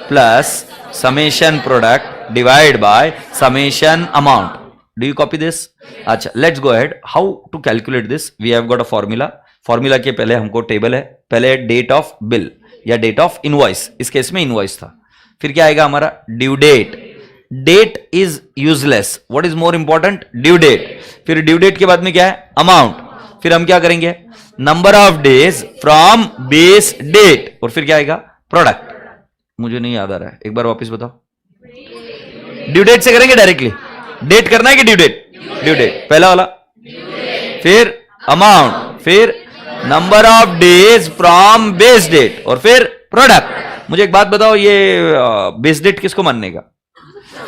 plus summation product divide by summation amount. Do you copy this? अच्छा let's go ahead, how to calculate this. We have got a formula. Formula के पहले हमको table है, पहले डेट ऑफ बिल या date of invoice, इस case में invoice था। फिर क्या आएगा हमारा, due date. Date is useless, what is more important, due date. फिर ड्यू डेट के बाद में क्या है, अमाउंट। फिर हम क्या करेंगे, number of days from base date, और फिर क्या आएगा, प्रोडक्ट। मुझे नहीं याद आ रहा है, एक बार वापस बताओ। ड्यू डेट से करेंगे डायरेक्टली, डेट करना है कि ड्यू डेट, ड्यू डेट पहला वाला, फिर अमाउंट, फिर number of days from base date, और फिर प्रोडक्ट। मुझे एक बात बताओ, ये बेस डेट किसको मानने का,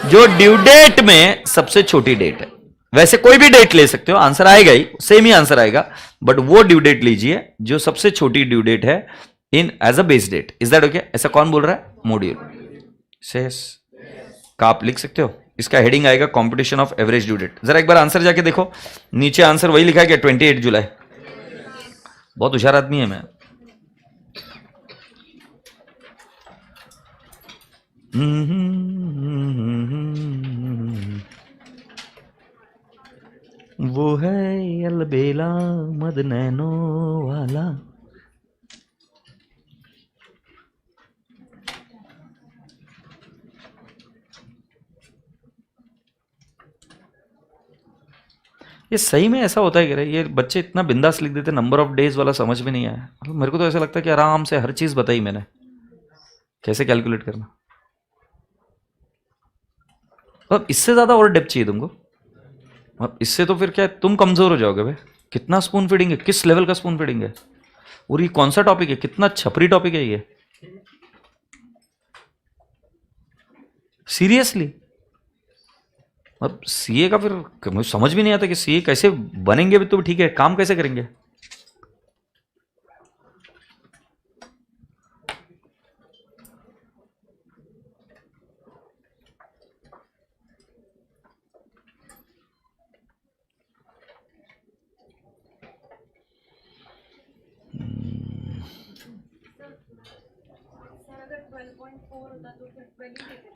जो ड्यू डेट में सबसे छोटी डेट है। वैसे कोई भी डेट ले सकते हो, आंसर आएगा ही, सेम ही आंसर आएगा, बट वो ड्यू डेट लीजिए जो सबसे छोटी ड्यू डेट है in as a base date. Is that okay? ऐसा कौन बोल रहा है, मॉड्यूल सेस का आप लिख सकते हो। इसका हेडिंग आएगा competition of average due date. जरा एक बार आंसर जाके देखो, नीचे आंसर वही लिखा है कि 28 जुलाई। बहुत होशियार आदमी है मैं। वो है अलबेला मद नैनो वाला। ये सही में ऐसा होता है कि ये बच्चे इतना बिंदास लिख देते, नंबर ऑफ डेज वाला समझ में नहीं आया। मतलब मेरे को तो ऐसा लगता है कि आराम से हर चीज बताई मैंने, कैसे कैलकुलेट करना। अब इससे ज्यादा और डेप्थ चाहिए तुमको, अब इससे तो फिर क्या है, तुम कमजोर हो जाओगे भाई। कितना स्पून फीडिंग है, किस लेवल का स्पून फीडिंग है, और ये कौन सा टॉपिक है, कितना छपरी टॉपिक है ये, सीरियसली। अब सीए का फिर मुझे समझ भी नहीं आता कि सीए कैसे बनेंगे भी, तो ठीक है, काम कैसे करेंगे।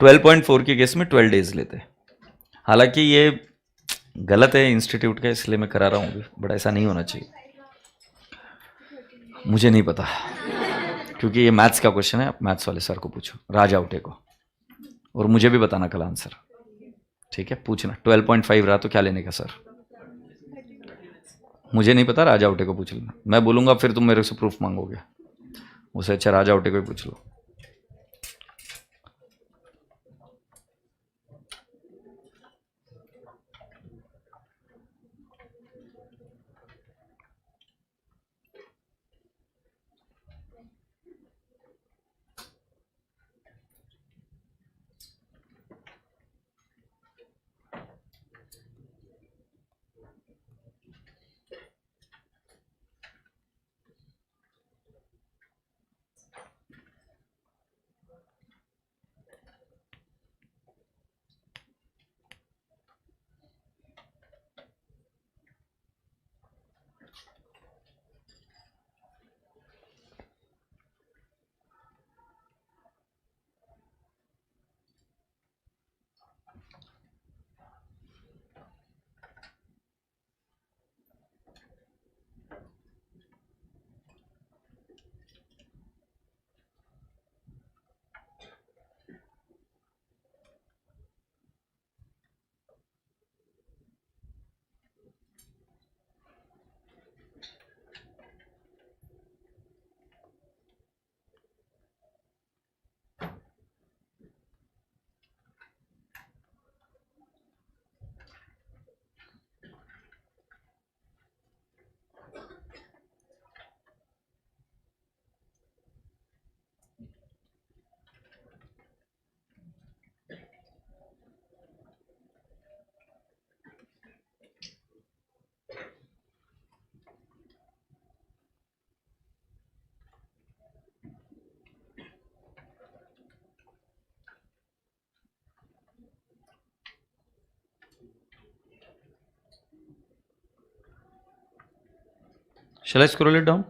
तो 12.4 के केस में 12 डेज लेते। हालांकि ये गलत है इंस्टीट्यूट का, इसलिए मैं करा रहा हूँ, बट ऐसा नहीं होना चाहिए। मुझे नहीं पता, क्योंकि ये मैथ्स का क्वेश्चन है, आप मैथ्स वाले सर को पूछो, राजा उठे को, और मुझे भी बताना कल आंसर, ठीक है? पूछना 12.5 रहा तो क्या लेने का सर, मुझे नहीं पता, राजा उठे को पूछ लेना। मैं बोलूंगा फिर तुम मेरे से प्रूफ मांगोगे, उसे अच्छा राजा उठे कोई पूछ लो। Shall I scroll it down?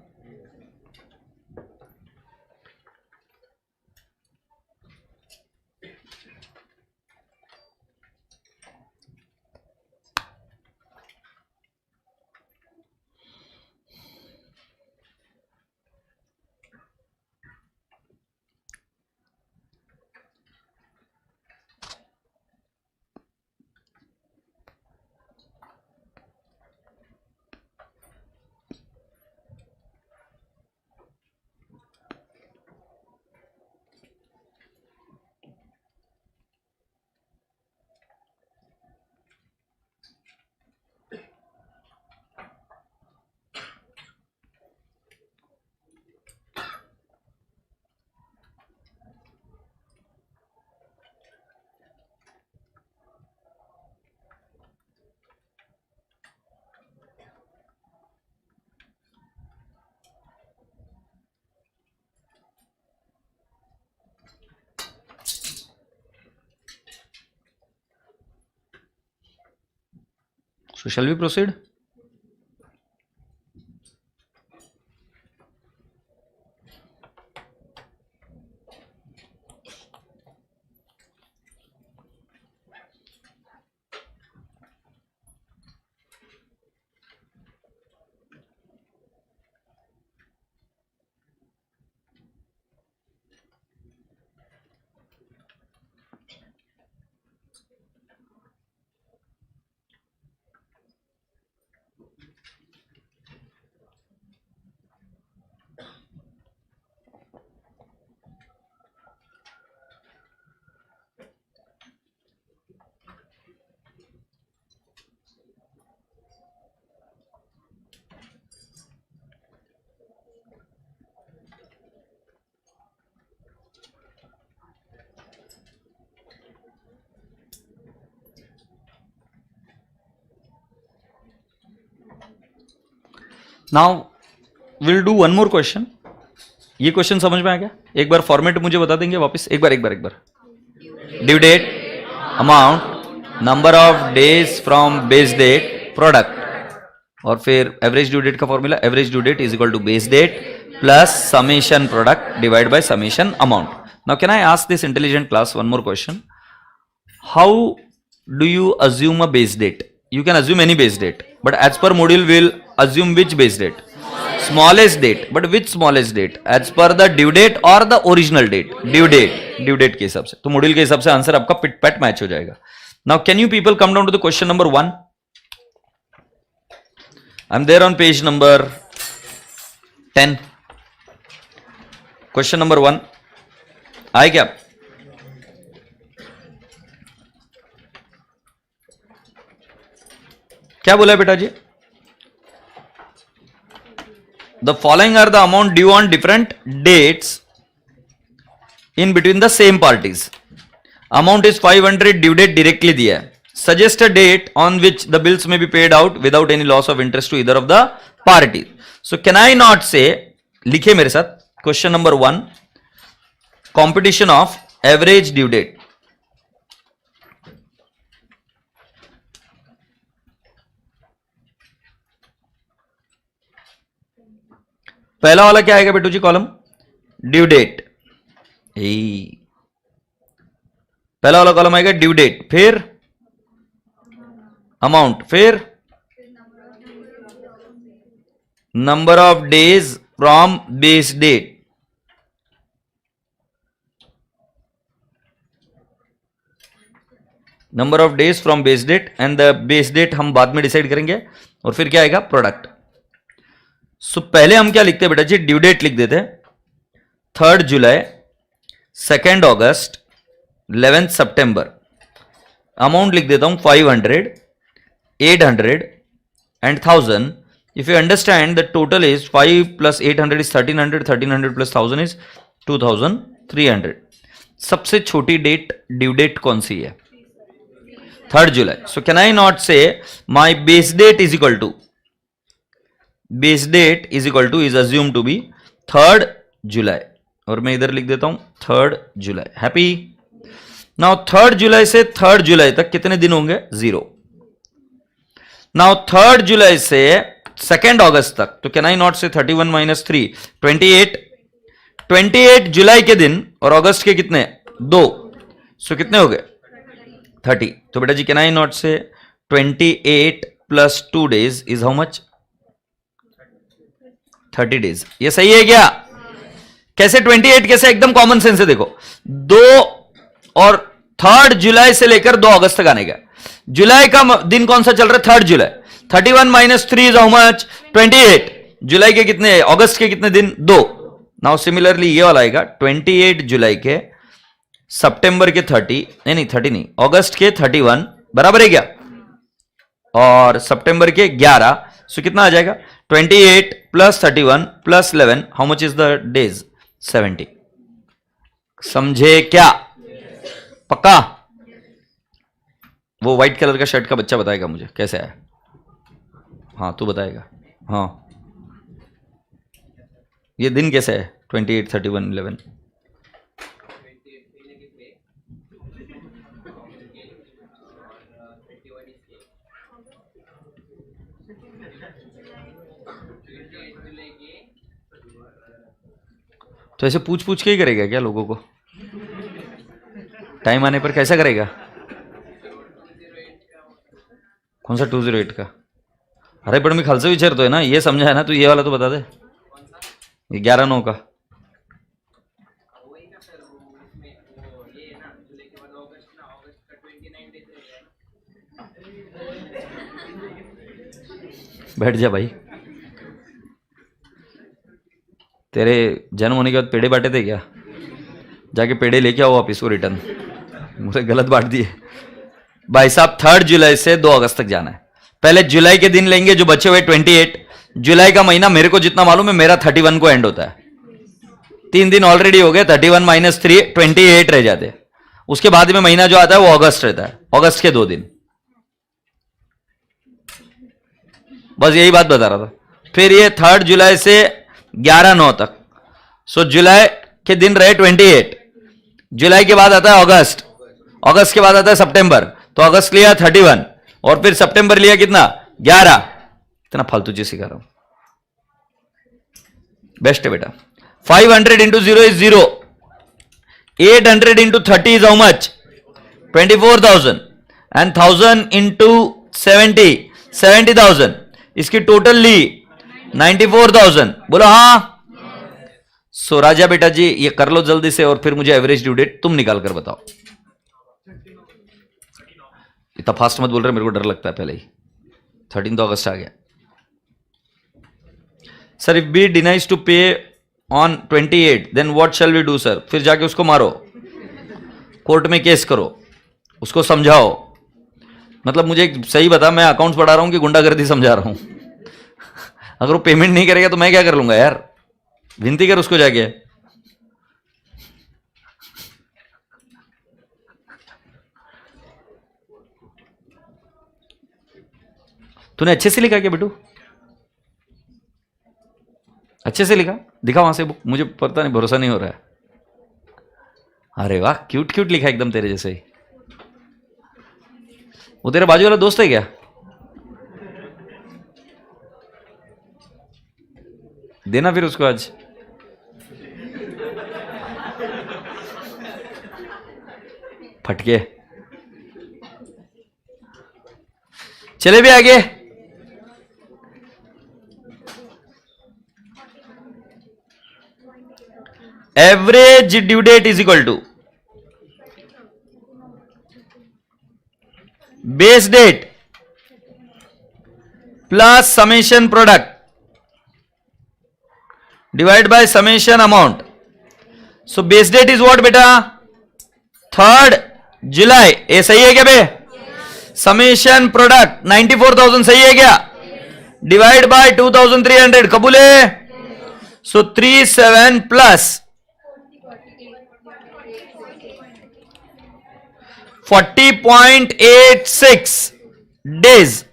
So shall we proceed? Now will do one more question. ये क्वेश्चन समझ में आ गया? एक बार फॉर्मेट मुझे बता देंगे वापस? एक बार due date, amount, number of days from base date, product, और फिर एवरेज ड्यू डेट का formula average due date is equal to base date plus summation product divide by summation amount. Now can I ask this intelligent class one more question? How do you assume a base date? You can assume any base date, but as per module we'll assume which base date? Smallest date. But which smallest date? As per the due date or the original date? Due date के हिसाब से। तो module के हिसाब से answer आपका पिट PAT match हो जाएगा। Now can you people come down to the question number 1? I'm there on page number 10. Question number 1 आए क्या? क्या बोला है बेटा जी? The following are the amount due on different dates in between the same parties. Amount is 500, due date directly दिया है. Suggest a date on which the bills may be paid out without any loss of interest to either of the party. So can I not say, लिखे मेरे साथ, question number 1, competition of average due date. पहला वाला क्या आएगा बेटू जी? Column due date. पहला वाला कॉलम आएगा ड्यू डेट, फिर अमाउंट, फिर number of days from base date. Number of days from base date and the base date हम बाद में डिसाइड करेंगे. और फिर क्या आएगा? प्रोडक्ट. सो पहले हम क्या लिखते हैं बेटा जी? ड्यू डेट लिख देते हैं 3 जुलाई, 2 अगस्त, 11 सितंबर. अमाउंट लिख देता हूं 500, 800 and 1000. If you understand the total is 5 plus 800 is 1300, 1300 plus 1000 is 2300. सबसे छोटी डेट ड्यू डेट कौन सी है? 3 जुलाई. सो can I not say my base date is equal to, base date is equal to, is assume to be 3 July. और मैं इधर लिख देता हूं 3 जुलाई. हैप्पी. नाउ 3 जुलाई से 3 जुलाई तक कितने दिन होंगे? 0. नाउ 3 जुलाई से 2 अगस्त तक, तो कैन आई नॉट से 31 माइनस 3, 28. 28 जुलाई के दिन और अगस्त के कितने? 2. सो कितने हो गए? 30. तो बेटा जी कैन आई नॉट से 28 plus 2 days is how much? 30 days. ये सही है क्या? कैसे 28? कैसे? एकदम कॉमन सेंस है. देखो 2 और 3 जुलाई से लेकर 2 अगस्त तक आने का. जुलाई का दिन कौन सा चल रहा है? 3 जुलाई. 31 माइनस 3 इज हाउ मच? 28. जुलाई के कितने? अगस्त के कितने दिन? 2. नाउ सिमिलरली ये वाला आएगा 28 जुलाई के, सितंबर के 30, नहीं 30 नहीं, अगस्त के 31, बराबर है क्या? और सितंबर के 11. सो कितना आ जाएगा? 28 plus 31 plus 11, how much is the days? 70. समझे क्या? पक्का? वो व्हाइट कलर का शर्ट का बच्चा बताएगा मुझे कैसे है. हाँ तू बताएगा. हाँ ये दिन कैसे है? 28, 31, 11. तो ऐसे पूछ पूछ के ही करेगा क्या लोगों को? टाइम आने पर कैसा करेगा? कौन सा 208 का? अरे पण मी खालचं विचारतोय ना, ये समझा है ना? तू ये वाला तो बता दे. ये 11/9 का. बैठ जा भाई. तेरे जन्म होने के बाद पेड़े बांटे थे क्या? जाके पेड़े लेके आओ वापिस को रिटर्न. मुझे गलत बांट दिए भाई साहब. 3 जुलाई से 2 अगस्त तक जाना है. पहले जुलाई के दिन लेंगे जो बचे हुए 28. जुलाई का महीना मेरे को जितना मालूम है मेरा 31 को एंड होता है. 3 दिन ऑलरेडी हो गए. 31 माइनस 3, 28 रह जाते. उसके बाद में महीना जो आता है वो अगस्त रहता है. अगस्त के 2 दिन. बस यही बात बता रहा था. फिर ये 3 जुलाई से 11/9 तक. सो जुलाई के दिन रहे 28. जुलाई के बाद आता है अगस्त. अगस्त के बाद आता है सितंबर. तो अगस्त लिया 31 और फिर सितंबर लिया कितना? 11. इतना फालतू चीज सिखा रहा हूं. बेस्ट है बेटा. 500 into 0 is 0. 800 into 30 is how much? 24,000. And 1000 into 70, 70,000. इसकी टोटल ली 94,000. बोलो हाँ. सो राजा बेटा जी ये कर लो जल्दी से और फिर मुझे एवरेज ड्यू डेट तुम निकाल कर बताओ. इतना फास्ट मत बोल रहे, मेरे को डर लगता है पहले ही. 13 तो अगस्त आ गया. Sir if B denies to pay on 28, then what shall we do sir? फिर जाके उसको मारो, कोर्ट में केस करो, उसको समझाओ। मतलब मुझे सही बता, मैं अकाउंट्स पढ़ा रहा हूं कि गुंडागर्दी समझा रहा हूं? अगर वो पेमेंट नहीं करेगा तो मैं क्या कर लूंगा यार? विनती कर उसको जाके। तूने अच्छे से लिखा क्या बेटू? अच्छे से लिखा? दिखा वहां से बुक, मुझे पता नहीं, भरोसा नहीं हो रहा है। अरे वाह, क्यूट क्यूट लिखा एकदम तेरे जैसे ही। वो तेरे बाजू वाला दोस्त है क्या? देना फिर उसको आज। फटके। चले भी आगे। Average due date is equal to base date plus summation product divide by summation amount. So base date is what बेटा? 3rd जुलाई। ये सही है क्या बे? समेशन प्रोडक्ट 94,000 सही है क्या? डिवाइड बाय 2,300 कबूल है? सो 37 प्लस 40.86 डेज।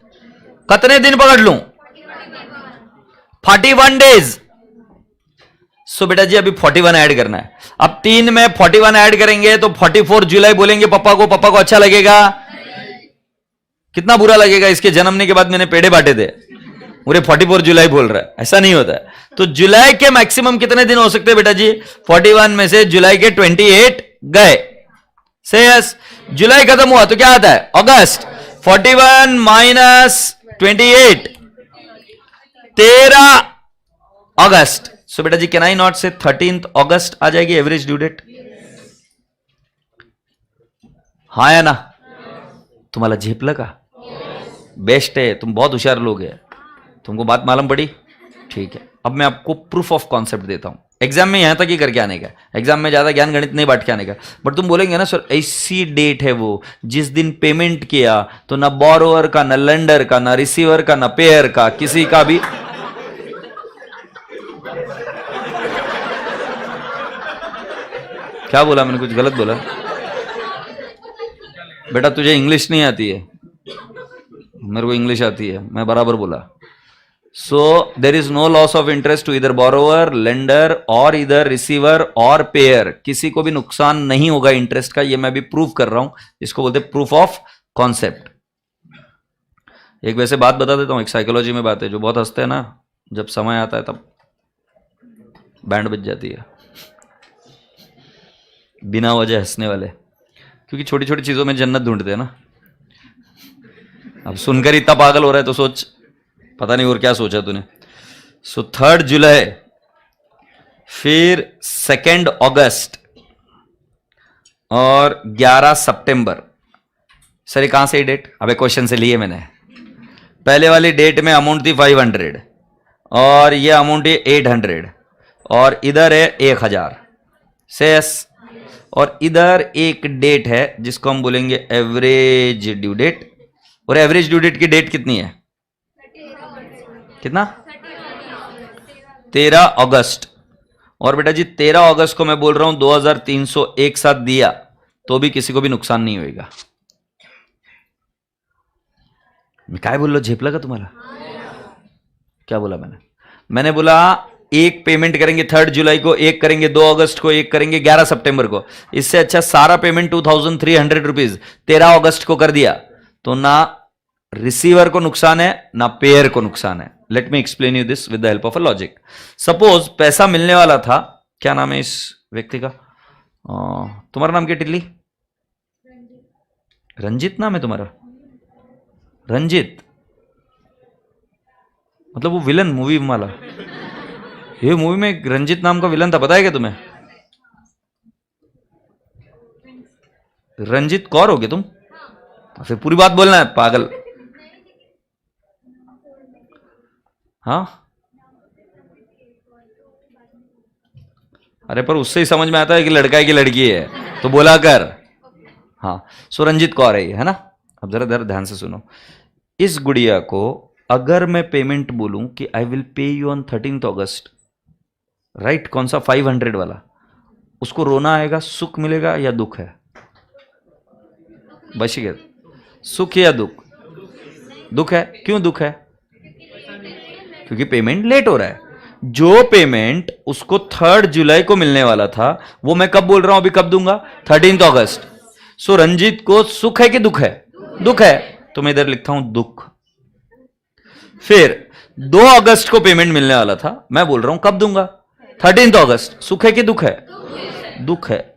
कितने दिन पकड़ लूं? 41 डेज। सो बेटा जी अभी 41 ऐड करना है। अब 3 में 41 ऐड करेंगे तो 44 जुलाई बोलेंगे पापा को अच्छा लगेगा? कितना बुरा लगेगा, इसके जन्मने के बाद मैंने पेड़े बांटे थे, पूरे 44 जुलाई बोल रहा है। ऐसा नहीं होता है। तो जुलाई के मैक्सिमम कितने दिन हो सकते हैं बेटा जी? 41 में से जुलाई के 28 गए से यस। जुलाई खत्म हुआ तो क्या आता है? अगस्त। 41 माइनस 28 13 अगस्त। सो बेटा जी कैन आई नॉट से 13th अगस्त आ जाएगी एवरेज ड्यू डेट? हाँ या ना? तुम्हाला झेपलं का? बेस्ट है, तुम बहुत होशियार लोग हैं, तुमको बात मालूम पड़ी? ठीक है, अब मैं आपको प्रूफ ऑफ कॉन्सेप्ट देता हूं। एग्जाम में यहां तक ही करके आने का, एग्जाम में ज्यादा ज्ञान गणित नहीं बांट के आने का। बट तुम बोलेंगे ना सर ऐसी डेट है वो जिस दिन पेमेंट किया तो ना बोरोवर का, ना लेंडर का, ना रिसीवर का, ना पेयर का, किसी का भी। क्या बोला मैंने? कुछ गलत बोला? बेटा तुझे इंग्लिश नहीं आती है, मेरे को इंग्लिश आती है, मैं बराबर बोला। So there is no loss of interest to either borrower, lender और इधर रिसीवर और पेयर। किसी को भी नुकसान नहीं होगा इंटरेस्ट का, ये मैं भी प्रूव कर रहा हूं। इसको बोलते प्रूफ ऑफ कॉन्सेप्ट। एक वैसे बात बता देता हूं, एक साइकोलॉजी में बात है जो बहुत हंसते हैं ना, जब समय आता है तब बैंड बज जाती है बिना वजह हंसने वाले, क्योंकि छोटी छोटी चीजों में जन्नत ढूंढते हैं ना। अब सुनकर इतना पागल हो रहा है तो सोच, पता नहीं और क्या सोचा तूने। सो 3rd जुलाई, फिर 2nd अगस्त और 11 सितंबर। सर ये कहां से डेट? अबे क्वेश्चन से लिए मैंने। पहले वाली डेट में अमाउंट थी 500 और ये अमाउंट है 800 और इधर है 1000 सेस। और इधर एक डेट है जिसको हम बोलेंगे एवरेज ड्यू डेट। और एवरेज ड्यू डेट की डेट कितनी है? कितना? 13 अगस्त। और बेटा जी 13 अगस्त को मैं बोल रहा हूं 2300 एक साथ दिया तो भी किसी को भी नुकसान नहीं होगा। मैं काय बोल रहा हूं? झेपला का तुम्हाला? क्या बोला मैंने? मैंने बोला एक पेमेंट करेंगे 3rd जुलाई को, एक करेंगे 2 अगस्त को, एक करेंगे 11 सितंबर को। इससे अच्छा सारा पेमेंट 2300 रुपीज 13 अगस्त को कर दिया तो ना रिसीवर को नुकसान है ना पेयर को नुकसान है। Let me explain you this with the help of a logic. Suppose पैसा मिलने वाला था, क्या नाम है इस व्यक्ति का? तुम्हारा नाम क्या टिल्ली? रंजित नाम है तुम्हारा? रंजित मतलब वो विलन मूवी वाला? ये मूवी में एक रंजित नाम का विलन था, पता है क्या तुम्हें? रंजित कौर हो गए तुम? फिर पूरी बात बोलना है पागल। हाँ अरे पर उससे ही समझ में आता है कि लड़का है कि लड़की है, तो बोला कर। हाँ, सो रंजित कौर है ना। अब जरा जरा ध्यान से सुनो। इस गुड़िया को अगर मैं पेमेंट बोलूं कि I will pay you on 13th August, right, कौन सा 500 वाला, उसको रोना आएगा, सुख मिलेगा या दुख है? बशी सुख या दुख? दुख है। क्यों दुख है? क्योंकि पेमेंट लेट हो रहा है। जो पेमेंट उसको 3 जुलाई को मिलने वाला था वो मैं कब बोल रहा हूं, अभी कब दूंगा? 13th अगस्त। सो रंजीत को सुख है कि दुख है? दुख है, तो मैं इधर लिखता हूं दुख। फिर 2 अगस्त को पेमेंट मिलने वाला था, मैं बोल रहा हूं कब दूंगा? 13th अगस्त। सुख है कि दुख है? दुख है।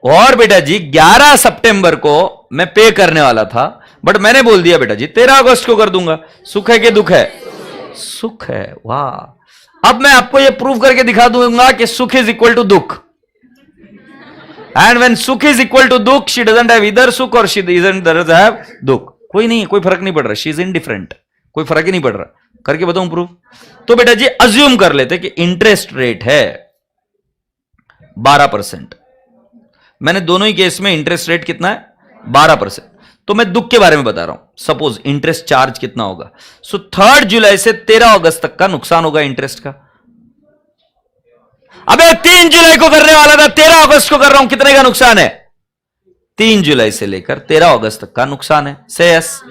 और बेटा जी 11 सितंबर को मैं पे करने वाला था, बट मैंने बोल दिया बेटा जी 13 अगस्त को कर दूंगा। सुख है कि दुख है? सुख है। वाह, अब मैं आपको यह प्रूव करके दिखा दूंगा कि सुख इज इक्वल टू दुख। एंड व्हेन सुख इज इक्वल टू दुख, शी डजंट हैव इधर सुख और शी डजंट हैव दुख। कोई नहीं, कोई फर्क नहीं पड़ रहा, शी इज इनडिफरेंट, कोई फर्क ही नहीं पड़ रहा। करके बताऊं प्रूफ? तो बेटा जी अज्यूम कर लेते कि इंटरेस्ट रेट है 12%। मैंने दोनों ही केस में इंटरेस्ट रेट कितना है? 12%। तो मैं दुख के बारे में बता रहा हूं। सपोज इंटरेस्ट चार्ज कितना होगा? सो 3 जुलाई से 13 अगस्त तक का नुकसान होगा इंटरेस्ट का। अबे 3 जुलाई को करने वाला था, 13 अगस्त को कर रहा हूं, कितने का नुकसान है? 3 जुलाई से लेकर 13 अगस्त तक का नुकसान है। से yes.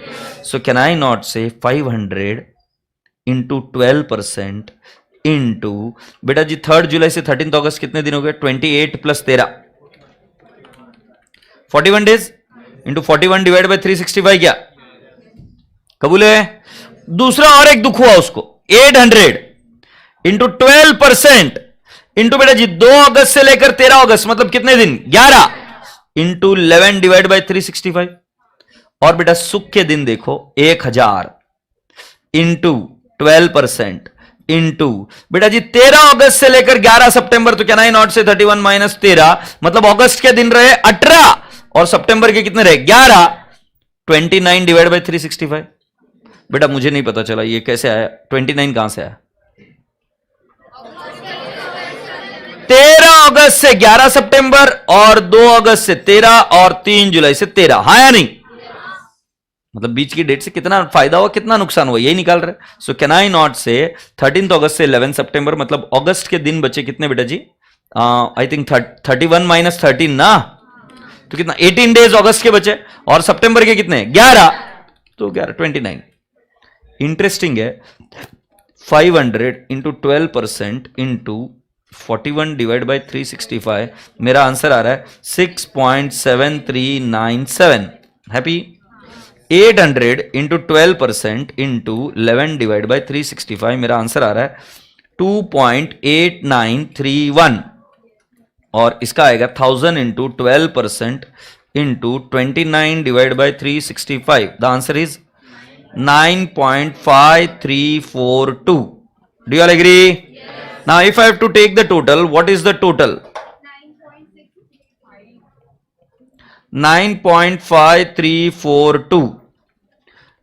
So can I not से 500 इंटू 12% इंटू, बेटा जी 3 जुलाई से 13 अगस्त कितने दिन हो गए? 28 plus 13, 41 days into 41 divide by 365। क्या कबूल है? दूसरा और एक दुख हुआ उसको, 800 इंटू 12% इंटू बेटा जी 2 अगस्त से लेकर 13 अगस्त, मतलब कितने दिन? 11 इंटू 11 डिवाइड बाई 365। और बेटा सुख के दिन देखो, 1000 इंटू 12% इंटू बेटा जी 13 अगस्त से लेकर 11 सितंबर, तो कैन आई नॉट से 31 माइनस 13, मतलब अगस्त के दिन रहे 18 और सितंबर के कितने रहे? 11। 29 डिवाइड बाई 365। बेटा मुझे नहीं पता चला ये कैसे आया, 29 कहां से आया? 13 अगस्त से 11 सितंबर और 2 अगस्त से 13 और 3 जुलाई से 13, हाँ या नहीं? मतलब बीच की डेट से कितना फायदा हुआ, कितना नुकसान हुआ, यही निकाल रहे। सो कैन आई नॉट से 13 अगस्त से 11 सितंबर, मतलब अगस्त के दिन बचे कितने बेटा जी? आई थिंक 31 माइनस 13 ना, तो कितना? 18 डेज अगस्त के बचे, और सितंबर के कितने? 11, तो 11 29। इंटरेस्टिंग है, 500 इंटू 12% इंटू 41 डिवाइड बाई 365, मेरा आंसर आ रहा है 6.7397। Happy? 800 into 12% into 11 divide by 365, मेरा आंसर आ रहा है 2.8931। और इसका आएगा 1000 into 12% into 29 divide by 365, the answer is 9.5342। Do you all agree? Now if I have to take the total, what is the total? 9.5342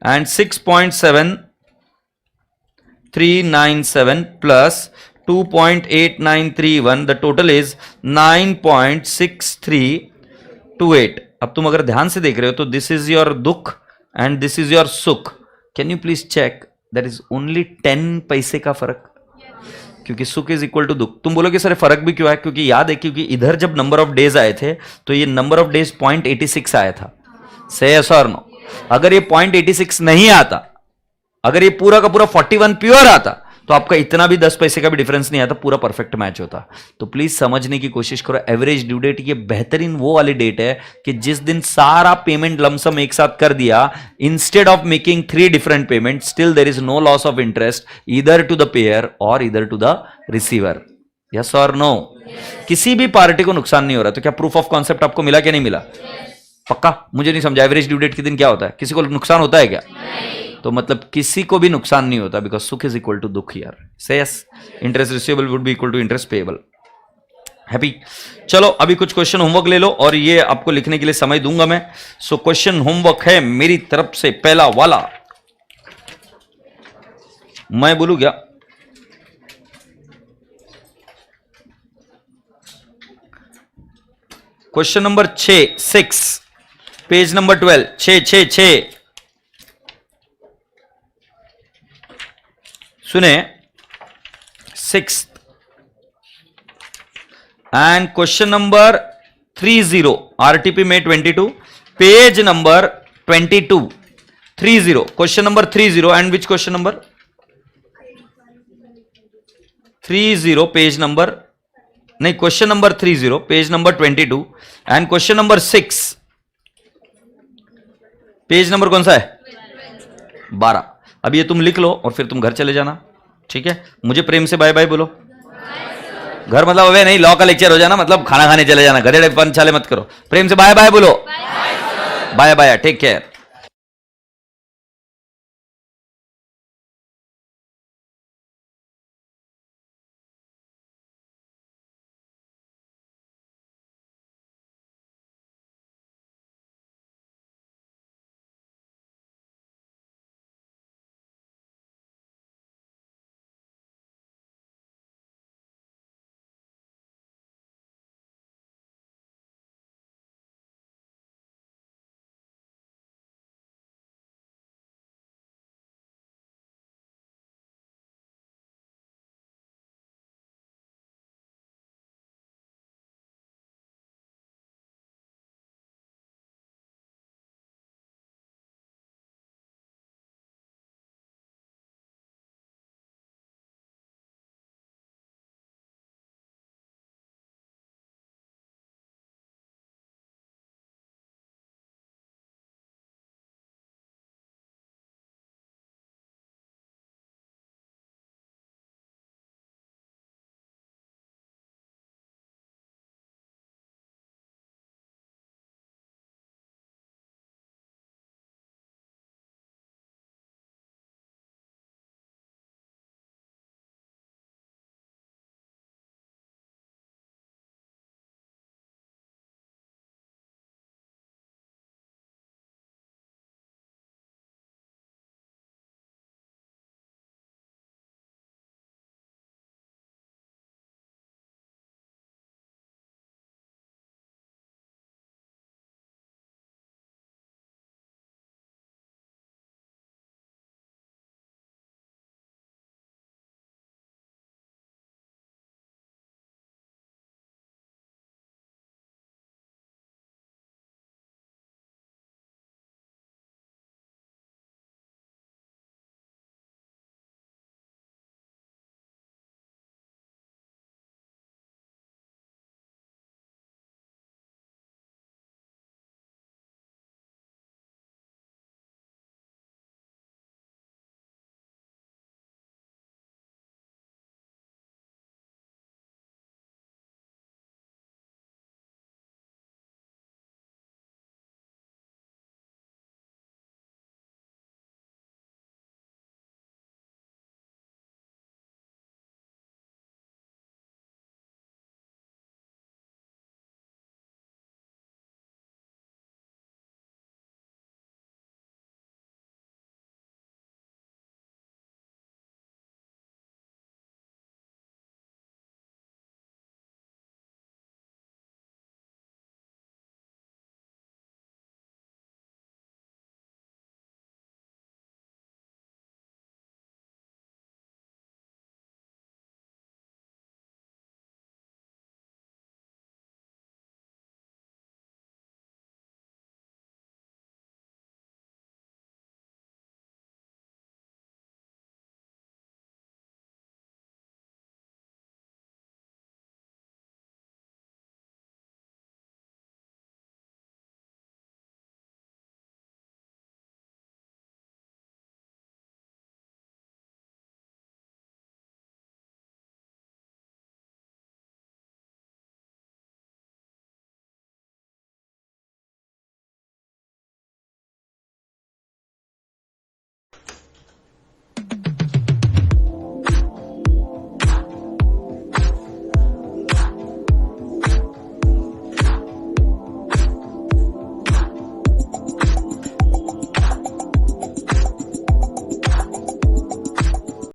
and 6.7397 plus 2.8931, the total is 9.6328। अब तुम अगर ध्यान से देख रहे हो तो दिस इज योर दुख एंड दिस इज योर सुख। Can you please check, that is only 10 पैसे का फर्क, क्योंकि सुख इज इक्वल टू दुख। तुम बोलोगे सर फर्क भी क्यों है? क्योंकि याद है, क्योंकि इधर जब नंबर ऑफ डेज आए थे तो ये नंबर ऑफ डेज 0.86 आया था। से यस और नो? अगर ये 0.86 नहीं आता, अगर ये पूरा का पूरा 41 प्योर आता, तो आपका इतना भी 10 पैसे का भी डिफरेंस नहीं आता, पूरा परफेक्ट मैच होता। तो प्लीज समझने की कोशिश करो, एवरेज ड्यू डेट ये बेहतरीन वो वाली डेट है कि जिस दिन सारा पेमेंट लमसम एक साथ कर दिया, instead of making 3 different payment, still there is no loss of interest either to the payer और either to the receiver. Yes और नो? किसी भी पार्टी को नुकसान नहीं हो रहा। तो क्या प्रूफ ऑफ कॉन्सेप्ट आपको मिला क्या नहीं मिला? पक्का? मुझे नहीं समझा, एवरेज ड्यू डेट के दिन क्या होता है? किसी को नुकसान होता है क्या? तो मतलब किसी को भी नुकसान नहीं होता, बिकॉज सुख इज इक्वल टू दुख here. Say yes, interest receivable would be equal to interest payable. Happy? चलो अभी कुछ क्वेश्चन होमवर्क ले लो और ये आपको लिखने के लिए समय दूंगा मैं। सो क्वेश्चन होमवर्क है मेरी तरफ से पहला वाला, मैं बोलू क्या? क्वेश्चन नंबर 6 पेज नंबर 12 6 सुने 6 एंड क्वेश्चन नंबर 30 आरटीपी में 22 page number 22 30 question number 30 and which question number 30 page number नहीं question number 30 page number 22 and question number 6 page number कौन सा है 12। अब ये तुम लिख लो और फिर तुम घर चले जाना, ठीक है। मुझे प्रेम से बाय बाय बोलो। घर मतलब अबे नहीं, लॉ का लेक्चर हो जाना, मतलब खाना खाने चले जाना, गधेड़े पन छाले मत करो। प्रेम से बाय बाय बोलो। Bye bye, take care.